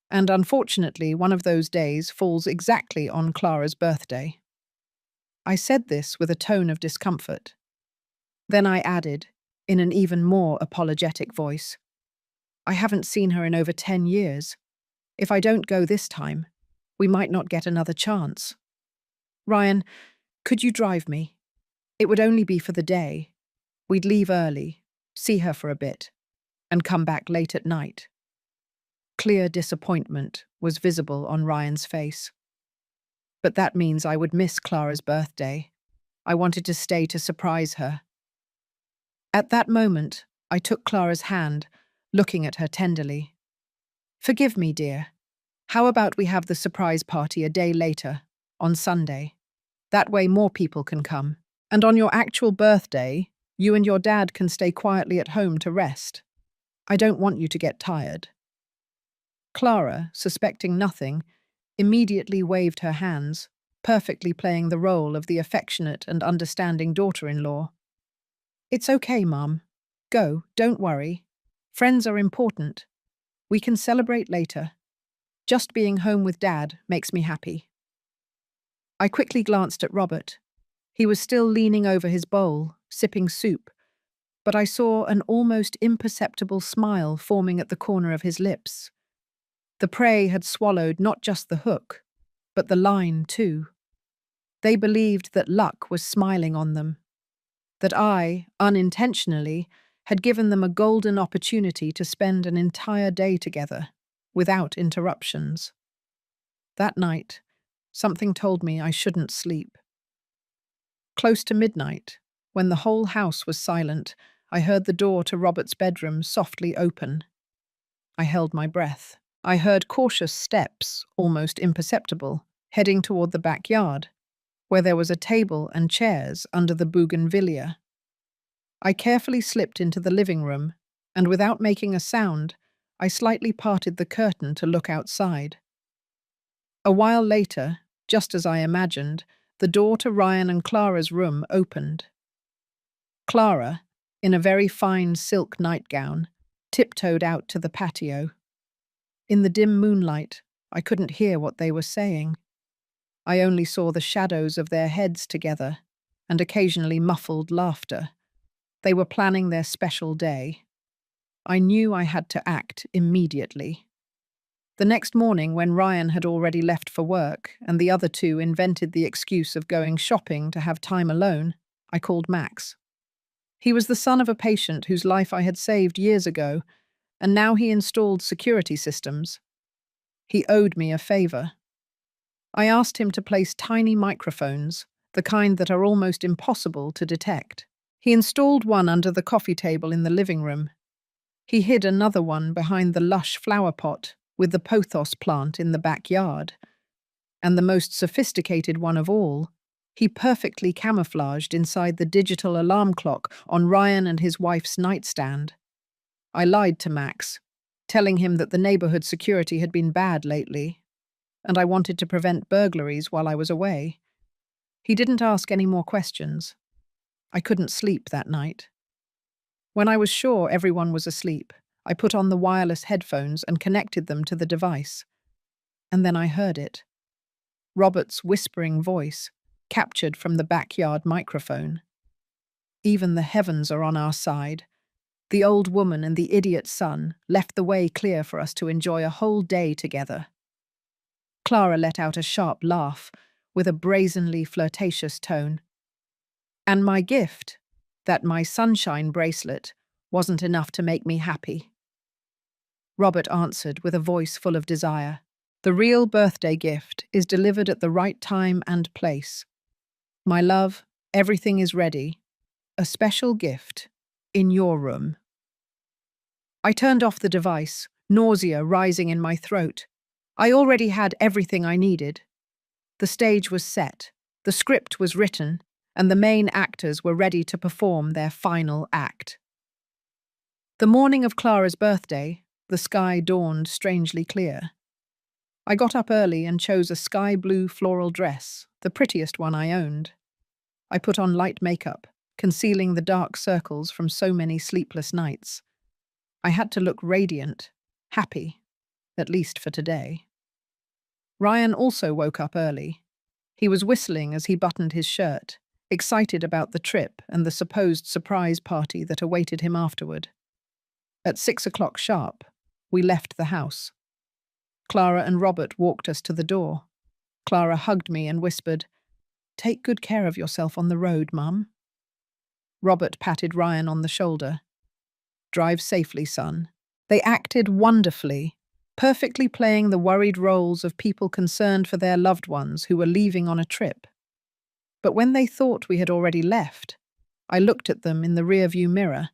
And unfortunately, one of those days falls exactly on Clara's birthday." I said this with a tone of discomfort. Then I added, in an even more apologetic voice, "I haven't seen her in over 10 years. If I don't go this time, we might not get another chance. Ryan, could you drive me? It would only be for the day. We'd leave early, see her for a bit, and come back late at night." Clear disappointment was visible on Ryan's face. "But that means I would miss Clara's birthday. I wanted to stay to surprise her." At that moment, I took Clara's hand, looking at her tenderly. "Forgive me, dear. How about we have the surprise party a day later, on Sunday? That way more people can come. And on your actual birthday, you and your dad can stay quietly at home to rest." I don't want you to get tired." Clara, suspecting nothing, immediately waved her hands, perfectly playing the role of the affectionate and understanding daughter-in-law. "It's okay, Mum. Go, don't worry. Friends are important. We can celebrate later. Just being home with Dad makes me happy." I quickly glanced at Robert. He was still leaning over his bowl, sipping soup, but I saw an almost imperceptible smile forming at the corner of his lips. The prey had swallowed not just the hook, but the line too. They believed that luck was smiling on them, that I, unintentionally, had given them a golden opportunity to spend an entire day together, without interruptions. That night, something told me I shouldn't sleep. Close to midnight, when the whole house was silent, I heard the door to Robert's bedroom softly open. I held my breath. I heard cautious steps, almost imperceptible, heading toward the backyard, where there was a table and chairs under the bougainvillea. I carefully slipped into the living room, and without making a sound, I slightly parted the curtain to look outside. A while later, just as I imagined, the door to Ryan and Clara's room opened. Clara, in a very fine silk nightgown, tiptoed out to the patio. In the dim moonlight, I couldn't hear what they were saying. I only saw the shadows of their heads together, and occasionally muffled laughter. They were planning their special day. I knew I had to act immediately. The next morning, when Ryan had already left for work and the other two invented the excuse of going shopping to have time alone, I called Max. He was the son of a patient whose life I had saved years ago, and now he installed security systems. He owed me a favor. I asked him to place tiny microphones, the kind that are almost impossible to detect. He installed one under the coffee table in the living room. He hid another one behind the lush flower pot with the pothos plant in the backyard. And the most sophisticated one of all, he perfectly camouflaged inside the digital alarm clock on Ryan and his wife's nightstand. I lied to Max, telling him that the neighborhood security had been bad lately, and I wanted to prevent burglaries while I was away. He didn't ask any more questions. I couldn't sleep that night. When I was sure everyone was asleep, I put on the wireless headphones and connected them to the device. And then I heard it. Robert's whispering voice, captured from the backyard microphone. "Even the heavens are on our side. The old woman and the idiot son left the way clear for us to enjoy a whole day together." Clara let out a sharp laugh, with a brazenly flirtatious tone. "And my gift, that my sunshine bracelet, wasn't enough to make me happy." Robert answered with a voice full of desire. "The real birthday gift is delivered at the right time and place. My love, everything is ready. A special gift in your room." I turned off the device, nausea rising in my throat. I already had everything I needed. The stage was set, the script was written, and the main actors were ready to perform their final act. The morning of Clara's birthday, the sky dawned strangely clear. I got up early and chose a sky blue floral dress, the prettiest one I owned. I put on light makeup, concealing the dark circles from so many sleepless nights. I had to look radiant, happy, at least for today. Ryan also woke up early. He was whistling as he buttoned his shirt, excited about the trip and the supposed surprise party that awaited him afterward. At 6 o'clock sharp, we left the house. Clara and Robert walked us to the door. Clara hugged me and whispered, "Take good care of yourself on the road, Mum." Robert patted Ryan on the shoulder. "Drive safely, son." They acted wonderfully, perfectly playing the worried roles of people concerned for their loved ones who were leaving on a trip. But when they thought we had already left, I looked at them in the rearview mirror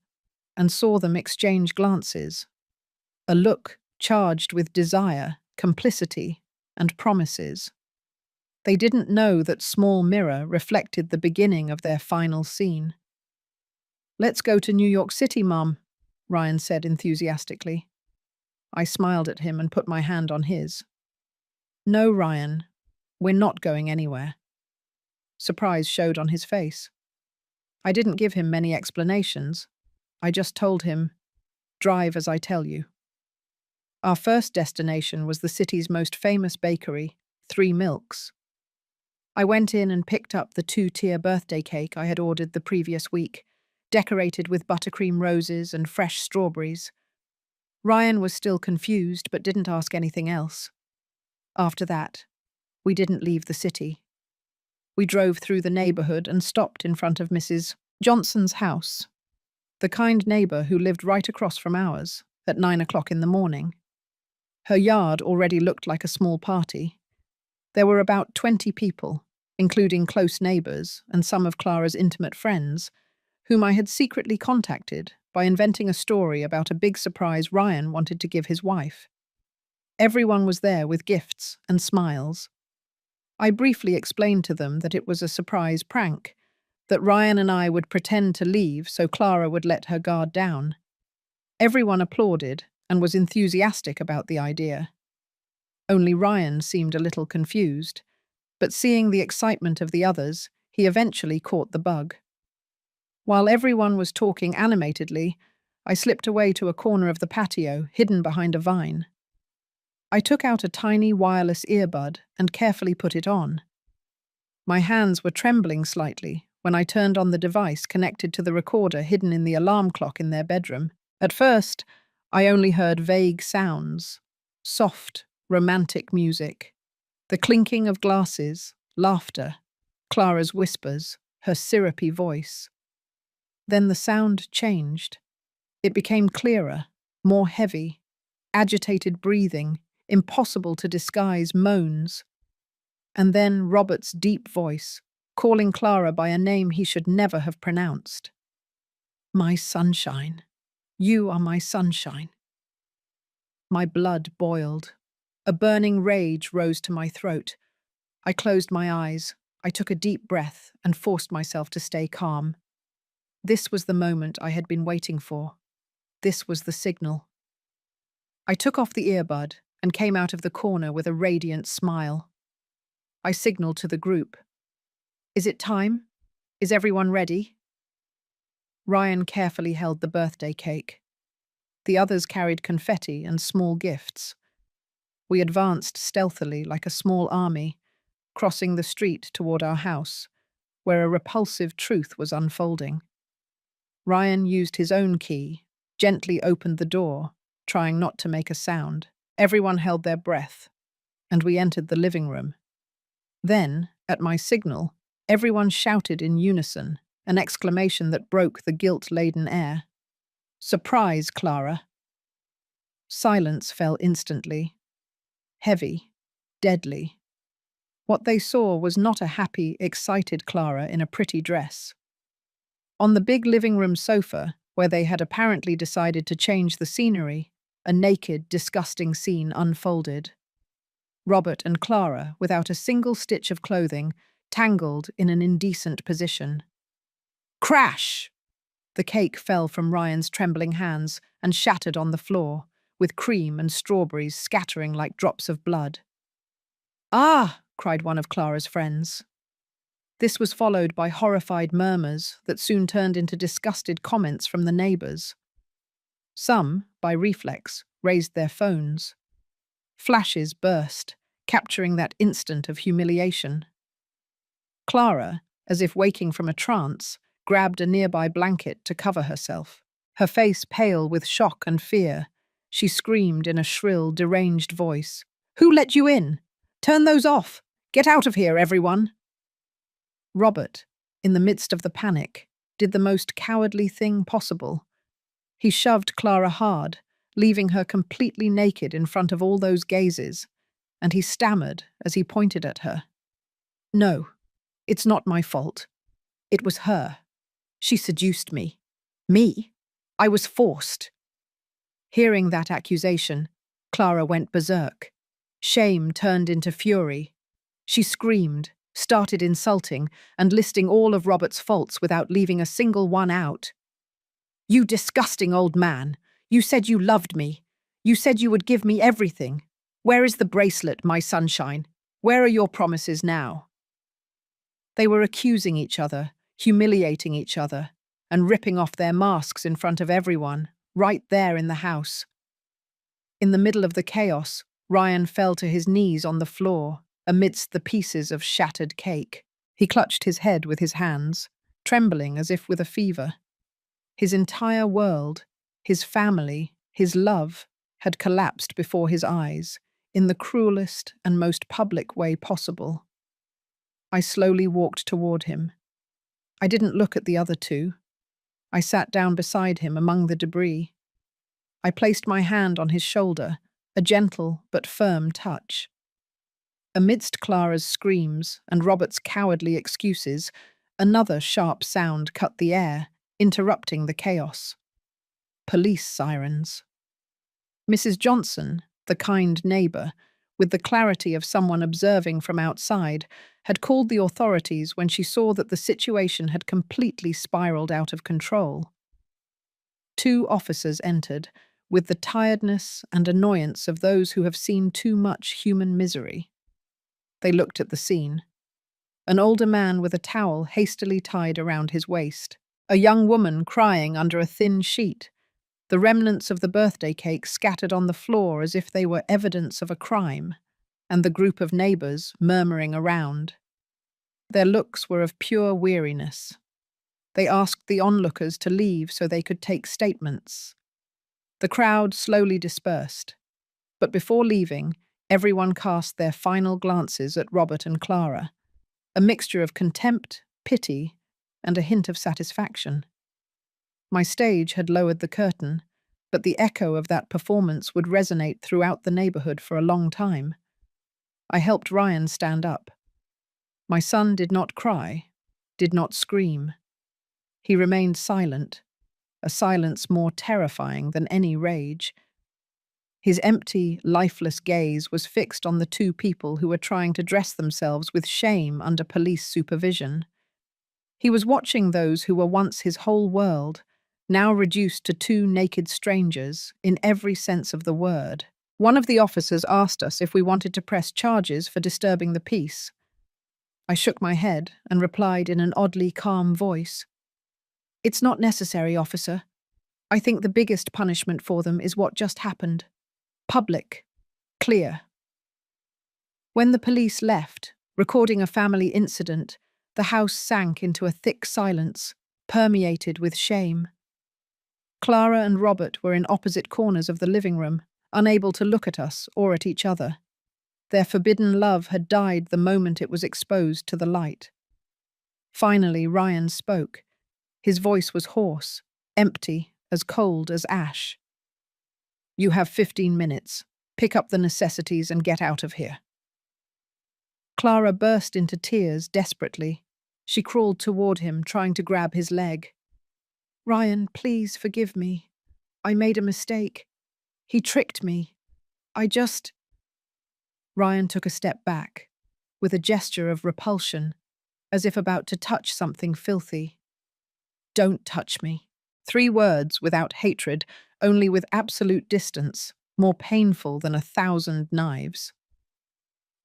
and saw them exchange glances. A look charged with desire, complicity, and promises. They didn't know that small mirror reflected the beginning of their final scene. "Let's go to New York City, Mum," Ryan said enthusiastically. I smiled at him and put my hand on his. No, Ryan, we're not going anywhere. Surprise showed on his face. I didn't give him many explanations. I just told him, drive as I tell you. Our first destination was the city's most famous bakery, Three Milks. I went in and picked up the 2-tier birthday cake I had ordered the previous week, decorated with buttercream roses and fresh strawberries. Ryan was still confused but didn't ask anything else. After that, we didn't leave the city. We drove through the neighborhood and stopped in front of Mrs. Johnson's house, the kind neighbor who lived right across from ours, at 9 o'clock in the morning. Her yard already looked like a small party. There were about 20 people, including close neighbors and some of Clara's intimate friends, whom I had secretly contacted by inventing a story about a big surprise Ryan wanted to give his wife. Everyone was there with gifts and smiles. I briefly explained to them that it was a surprise prank, that Ryan and I would pretend to leave so Clara would let her guard down. Everyone applauded and was enthusiastic about the idea. Only Ryan seemed a little confused, but seeing the excitement of the others, he eventually caught the bug. While everyone was talking animatedly, I slipped away to a corner of the patio, hidden behind a vine. I took out a tiny wireless earbud and carefully put it on. My hands were trembling slightly when I turned on the device connected to the recorder hidden in the alarm clock in their bedroom. At first, I only heard vague sounds, soft, romantic music, the clinking of glasses, laughter, Clara's whispers, her syrupy voice. Then the sound changed. It became clearer, more heavy, agitated breathing, impossible to disguise moans. And then Robert's deep voice, calling Clara by a name he should never have pronounced. My sunshine. You are my sunshine. My blood boiled. A burning rage rose to my throat. I closed my eyes. I took a deep breath and forced myself to stay calm. This was the moment I had been waiting for. This was the signal. I took off the earbud and came out of the corner with a radiant smile. I signaled to the group. Is it time? Is everyone ready? Ryan carefully held the birthday cake. The others carried confetti and small gifts. We advanced stealthily like a small army, crossing the street toward our house, where a repulsive truth was unfolding. Ryan used his own key, gently opened the door, trying not to make a sound. Everyone held their breath, and we entered the living room. Then, at my signal, everyone shouted in unison, an exclamation that broke the guilt-laden air. Surprise, Clara! Silence fell instantly. Heavy, deadly. What they saw was not a happy, excited Clara in a pretty dress. On the big living room sofa, where they had apparently decided to change the scenery, a naked, disgusting scene unfolded. Robert and Clara, without a single stitch of clothing, tangled in an indecent position. Crash! The cake fell from Ryan's trembling hands and shattered on the floor, with cream and strawberries scattering like drops of blood. Ah! Cried one of Clara's friends. This was followed by horrified murmurs that soon turned into disgusted comments from the neighbors. Some, by reflex, raised their phones. Flashes burst, capturing that instant of humiliation. Clara, as if waking from a trance, grabbed a nearby blanket to cover herself. Her face pale with shock and fear, she screamed in a shrill, deranged voice. Who let you in? Turn those off! Get out of here, everyone! Robert, in the midst of the panic, did the most cowardly thing possible. He shoved Clara hard, leaving her completely naked in front of all those gazes, and he stammered as he pointed at her. No, it's not my fault. It was her. She seduced me. Me? I was forced. Hearing that accusation, Clara went berserk. Shame turned into fury. She screamed, started insulting, and listing all of Robert's faults without leaving a single one out. You disgusting old man. You said you loved me. You said you would give me everything. Where is the bracelet, my sunshine? Where are your promises now?" They were accusing each other, humiliating each other, and ripping off their masks in front of everyone, right there in the house. In the middle of the chaos, Ryan fell to his knees on the floor, amidst the pieces of shattered cake. He clutched his head with his hands, trembling as if with a fever. His entire world, his family, his love, had collapsed before his eyes, in the cruelest and most public way possible. I slowly walked toward him. I didn't look at the other two. I sat down beside him among the debris. I placed my hand on his shoulder, a gentle but firm touch. Amidst Clara's screams and Robert's cowardly excuses, another sharp sound cut the air, interrupting the chaos. Police sirens. Mrs. Johnson, the kind neighbour, with the clarity of someone observing from outside, had called the authorities when she saw that the situation had completely spiraled out of control. 2 officers entered, with the tiredness and annoyance of those who have seen too much human misery. They looked at the scene. An older man with a towel hastily tied around his waist, a young woman crying under a thin sheet, the remnants of the birthday cake scattered on the floor as if they were evidence of a crime, and the group of neighbours murmuring around. Their looks were of pure weariness. They asked the onlookers to leave so they could take statements. The crowd slowly dispersed, but before leaving, everyone cast their final glances at Robert and Clara, a mixture of contempt, pity, and a hint of satisfaction. My stage had lowered the curtain, but the echo of that performance would resonate throughout the neighbourhood for a long time. I helped Ryan stand up. My son did not cry, did not scream. He remained silent, a silence more terrifying than any rage. His empty, lifeless gaze was fixed on the 2 people who were trying to dress themselves with shame under police supervision. He was watching those who were once his whole world, now reduced to 2 naked strangers, in every sense of the word. One of the officers asked us if we wanted to press charges for disturbing the peace. I shook my head and replied in an oddly calm voice, "It's not necessary, officer. I think the biggest punishment for them is what just happened. Public. Clear." When the police left, recording a family incident, the house sank into a thick silence, permeated with shame. Clara and Robert were in opposite corners of the living room, unable to look at us or at each other. Their forbidden love had died the moment it was exposed to the light. Finally, Ryan spoke. His voice was hoarse, empty, as cold as ash. "You have 15 minutes. Pick up the necessities and get out of here." Clara burst into tears desperately. She crawled toward him, trying to grab his leg. "Ryan, please forgive me. I made a mistake. He tricked me. I just—" Ryan took a step back, with a gesture of repulsion, as if about to touch something filthy. "Don't touch me." 3 words without hatred, only with absolute distance, more painful than 1,000 knives.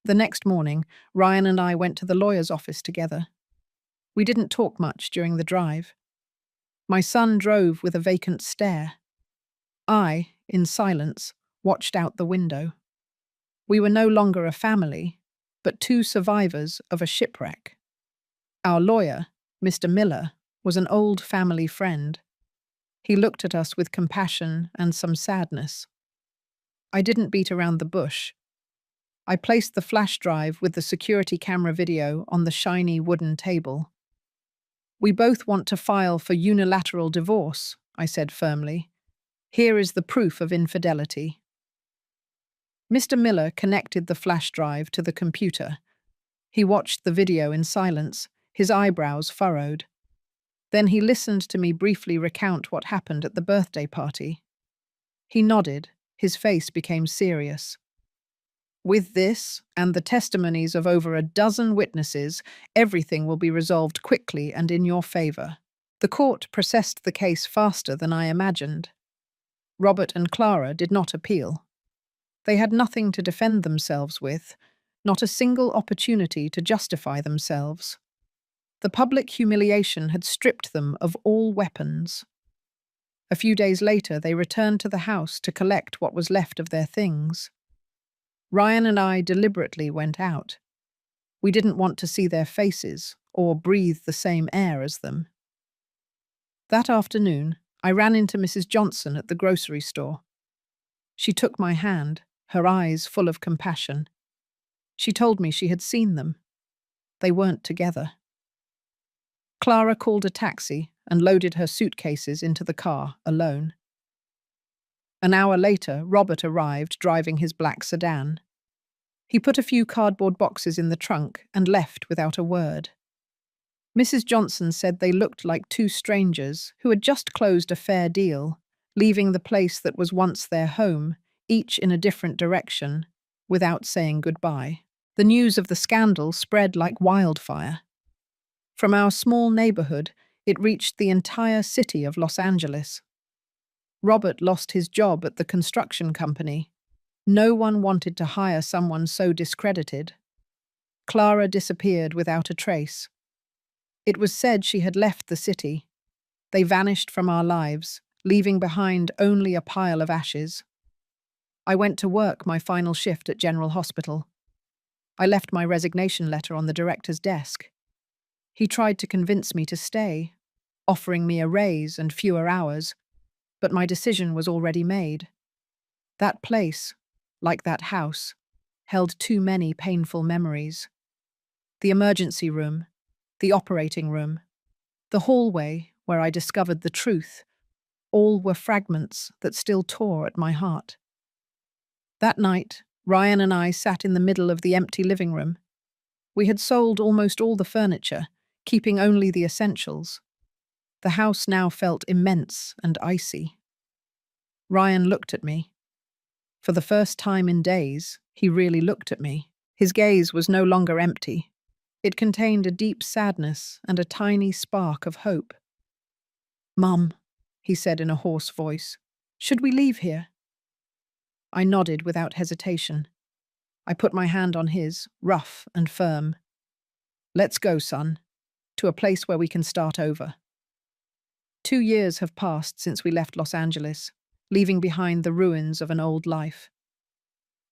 The next morning, Ryan and I went to the lawyer's office together. We didn't talk much during the drive. My son drove with a vacant stare. I, in silence, watched out the window. We were no longer a family, but 2 survivors of a shipwreck. Our lawyer, Mr. Miller, was an old family friend. He looked at us with compassion and some sadness. I didn't beat around the bush. I placed the flash drive with the security camera video on the shiny wooden table. "We both want to file for unilateral divorce," I said firmly. "Here is the proof of infidelity." Mr. Miller connected the flash drive to the computer. He watched the video in silence, his eyebrows furrowed. Then he listened to me briefly recount what happened at the birthday party. He nodded, his face became serious. "With this, and the testimonies of over a dozen witnesses, everything will be resolved quickly and in your favor." The court processed the case faster than I imagined. Robert and Clara did not appeal. They had nothing to defend themselves with, not a single opportunity to justify themselves. The public humiliation had stripped them of all weapons. A few days later, they returned to the house to collect what was left of their things. Ryan and I deliberately went out. We didn't want to see their faces or breathe the same air as them. That afternoon, I ran into Mrs. Johnson at the grocery store. She took my hand, her eyes full of compassion. She told me she had seen them. They weren't together. Clara called a taxi and loaded her suitcases into the car alone. An hour later, Robert arrived driving his black sedan. He put a few cardboard boxes in the trunk and left without a word. Mrs. Johnson said they looked like two strangers who had just closed a fair deal, leaving the place that was once their home, each in a different direction, without saying goodbye. The news of the scandal spread like wildfire. From our small neighborhood, it reached the entire city of Los Angeles. Robert lost his job at the construction company. No one wanted to hire someone so discredited. Clara disappeared without a trace. It was said she had left the city. They vanished from our lives, leaving behind only a pile of ashes. I went to work my final shift at General Hospital. I left my resignation letter on the director's desk. He tried to convince me to stay, offering me a raise and fewer hours, but my decision was already made. That place, like that house, held too many painful memories. The emergency room, the operating room, the hallway where I discovered the truth, all were fragments that still tore at my heart. That night, Ryan and I sat in the middle of the empty living room. We had sold almost all the furniture, keeping only the essentials. The house now felt immense and icy. Ryan looked at me. For the first time in days, he really looked at me. His gaze was no longer empty. It contained a deep sadness and a tiny spark of hope. "Mum," he said in a hoarse voice, "should we leave here?" I nodded without hesitation. I put my hand on his, rough and firm. "Let's go, son, to a place where we can start over." 2 years have passed since we left Los Angeles, leaving behind the ruins of an old life.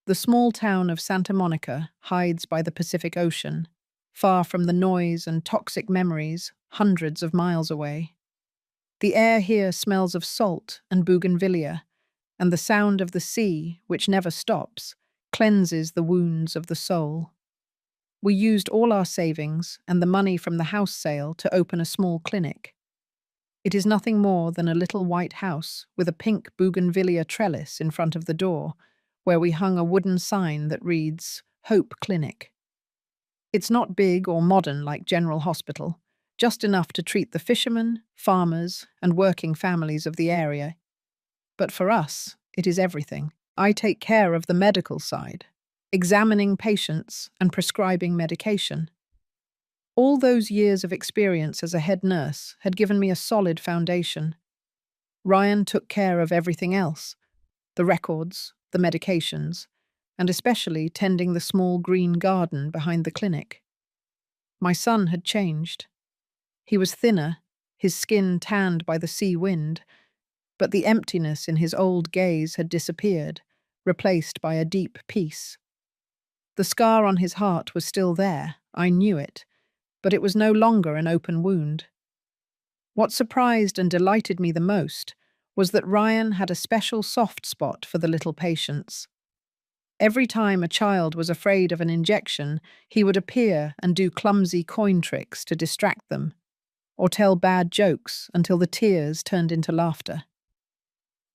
The small town of Santa Monica hides by the Pacific Ocean, far from the noise and toxic memories hundreds of miles away. The air here smells of salt and bougainvillea, and the sound of the sea, which never stops, cleanses the wounds of the soul. We used all our savings and the money from the house sale to open a small clinic. It is nothing more than a little white house with a pink bougainvillea trellis in front of the door, where we hung a wooden sign that reads, "Hope Clinic." It's not big or modern like General Hospital, just enough to treat the fishermen, farmers, and working families of the area. But for us, it is everything. I take care of the medical side, examining patients and prescribing medication. All those years of experience as a head nurse had given me a solid foundation. Ryan took care of everything else, the records, the medications, and especially tending the small green garden behind the clinic. My son had changed. He was thinner, his skin tanned by the sea wind, but the emptiness in his old gaze had disappeared, replaced by a deep peace. The scar on his heart was still there, I knew it, but it was no longer an open wound. What surprised and delighted me the most was that Ryan had a special soft spot for the little patients. Every time a child was afraid of an injection, he would appear and do clumsy coin tricks to distract them, or tell bad jokes until the tears turned into laughter.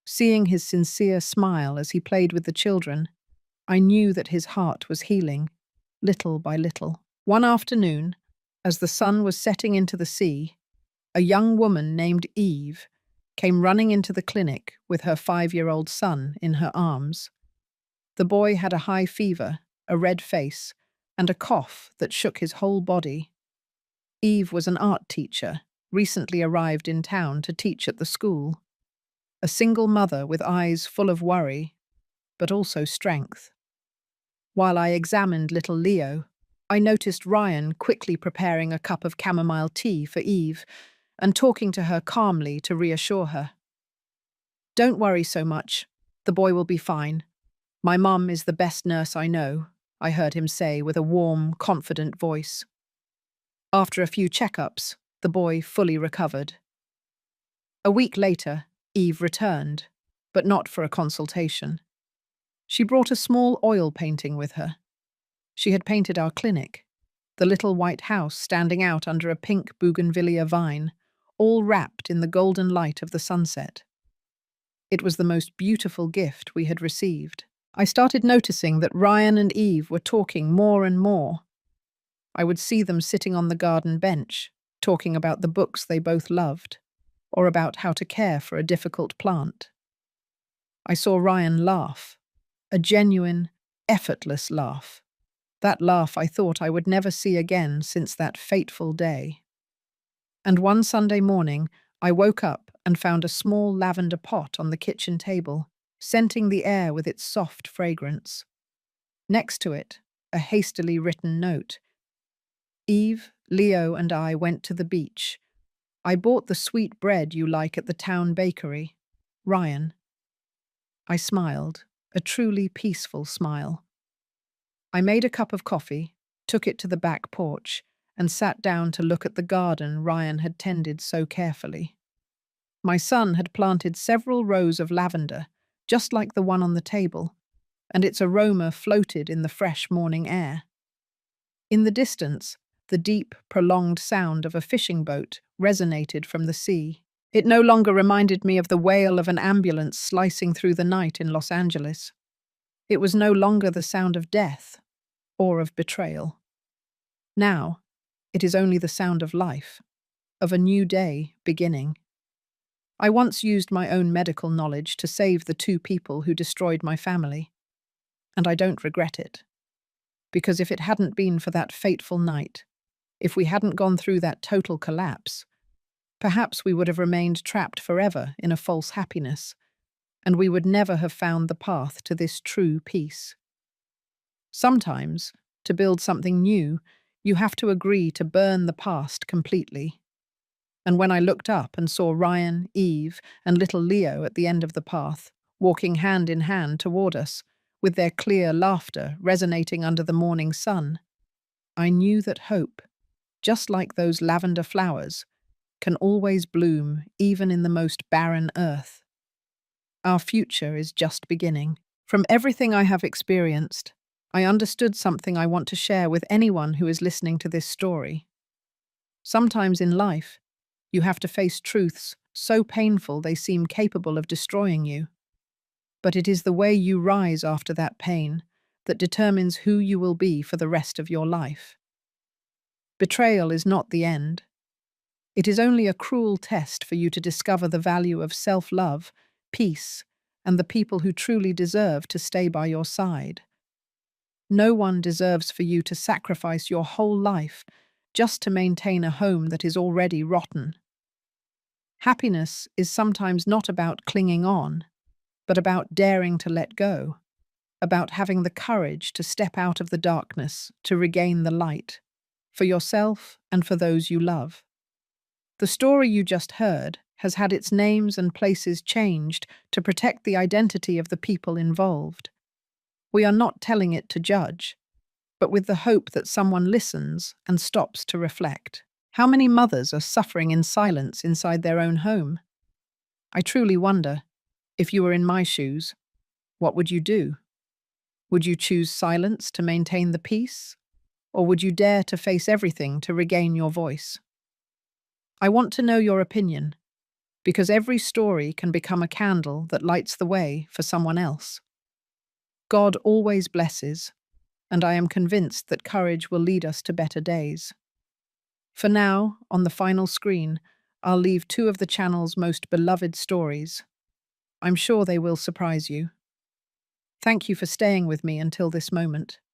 Seeing his sincere smile as he played with the children, I knew that his heart was healing, little by little. One afternoon, as the sun was setting into the sea, a young woman named Eve came running into the clinic with her 5-year-old son in her arms. The boy had a high fever, a red face, and a cough that shook his whole body. Eve was an art teacher, recently arrived in town to teach at the school. A single mother with eyes full of worry, but also strength. While I examined little Leo, I noticed Ryan quickly preparing a cup of chamomile tea for Eve and talking to her calmly to reassure her. "Don't worry so much. The boy will be fine. My mum is the best nurse I know," I heard him say with a warm, confident voice. After a few checkups, the boy fully recovered. A week later, Eve returned, but not for a consultation. She brought a small oil painting with her. She had painted our clinic, the little white house standing out under a pink bougainvillea vine, all wrapped in the golden light of the sunset. It was the most beautiful gift we had received. I started noticing that Ryan and Eve were talking more and more. I would see them sitting on the garden bench, talking about the books they both loved, or about how to care for a difficult plant. I saw Ryan laugh, a genuine, effortless laugh. That laugh I thought I would never see again since that fateful day. And one Sunday morning, I woke up and found a small lavender pot on the kitchen table, scenting the air with its soft fragrance. Next to it, a hastily written note. "Eve, Leo, and I went to the beach. I bought the sweet bread you like at the town bakery. Ryan." I smiled, a truly peaceful smile. I made a cup of coffee, took it to the back porch, and sat down to look at the garden Ryan had tended so carefully. My son had planted several rows of lavender, just like the one on the table, and its aroma floated in the fresh morning air. In the distance, the deep, prolonged sound of a fishing boat resonated from the sea. It no longer reminded me of the wail of an ambulance slicing through the night in Los Angeles. It was no longer the sound of death or of betrayal. Now, it is only the sound of life, of a new day beginning. I once used my own medical knowledge to save the two people who destroyed my family, and I don't regret it. Because if it hadn't been for that fateful night, if we hadn't gone through that total collapse, perhaps we would have remained trapped forever in a false happiness, and we would never have found the path to this true peace. Sometimes, to build something new, you have to agree to burn the past completely. And when I looked up and saw Ryan, Eve, and little Leo at the end of the path, walking hand in hand toward us, with their clear laughter resonating under the morning sun, I knew that hope, just like those lavender flowers, can always bloom even in the most barren earth. Our future is just beginning. From everything I have experienced, I understood something I want to share with anyone who is listening to this story. Sometimes in life, you have to face truths so painful they seem capable of destroying you. But it is the way you rise after that pain that determines who you will be for the rest of your life. Betrayal is not the end. It is only a cruel test for you to discover the value of self-love, peace, and the people who truly deserve to stay by your side. No one deserves for you to sacrifice your whole life just to maintain a home that is already rotten. Happiness is sometimes not about clinging on, but about daring to let go, about having the courage to step out of the darkness to regain the light, for yourself and for those you love. The story you just heard has had its names and places changed to protect the identity of the people involved. We are not telling it to judge, but with the hope that someone listens and stops to reflect. How many mothers are suffering in silence inside their own home? I truly wonder, if you were in my shoes, what would you do? Would you choose silence to maintain the peace? Or would you dare to face everything to regain your voice? I want to know your opinion, because every story can become a candle that lights the way for someone else. God always blesses, and I am convinced that courage will lead us to better days. For now, on the final screen, I'll leave two of the channel's most beloved stories. I'm sure they will surprise you. Thank you for staying with me until this moment.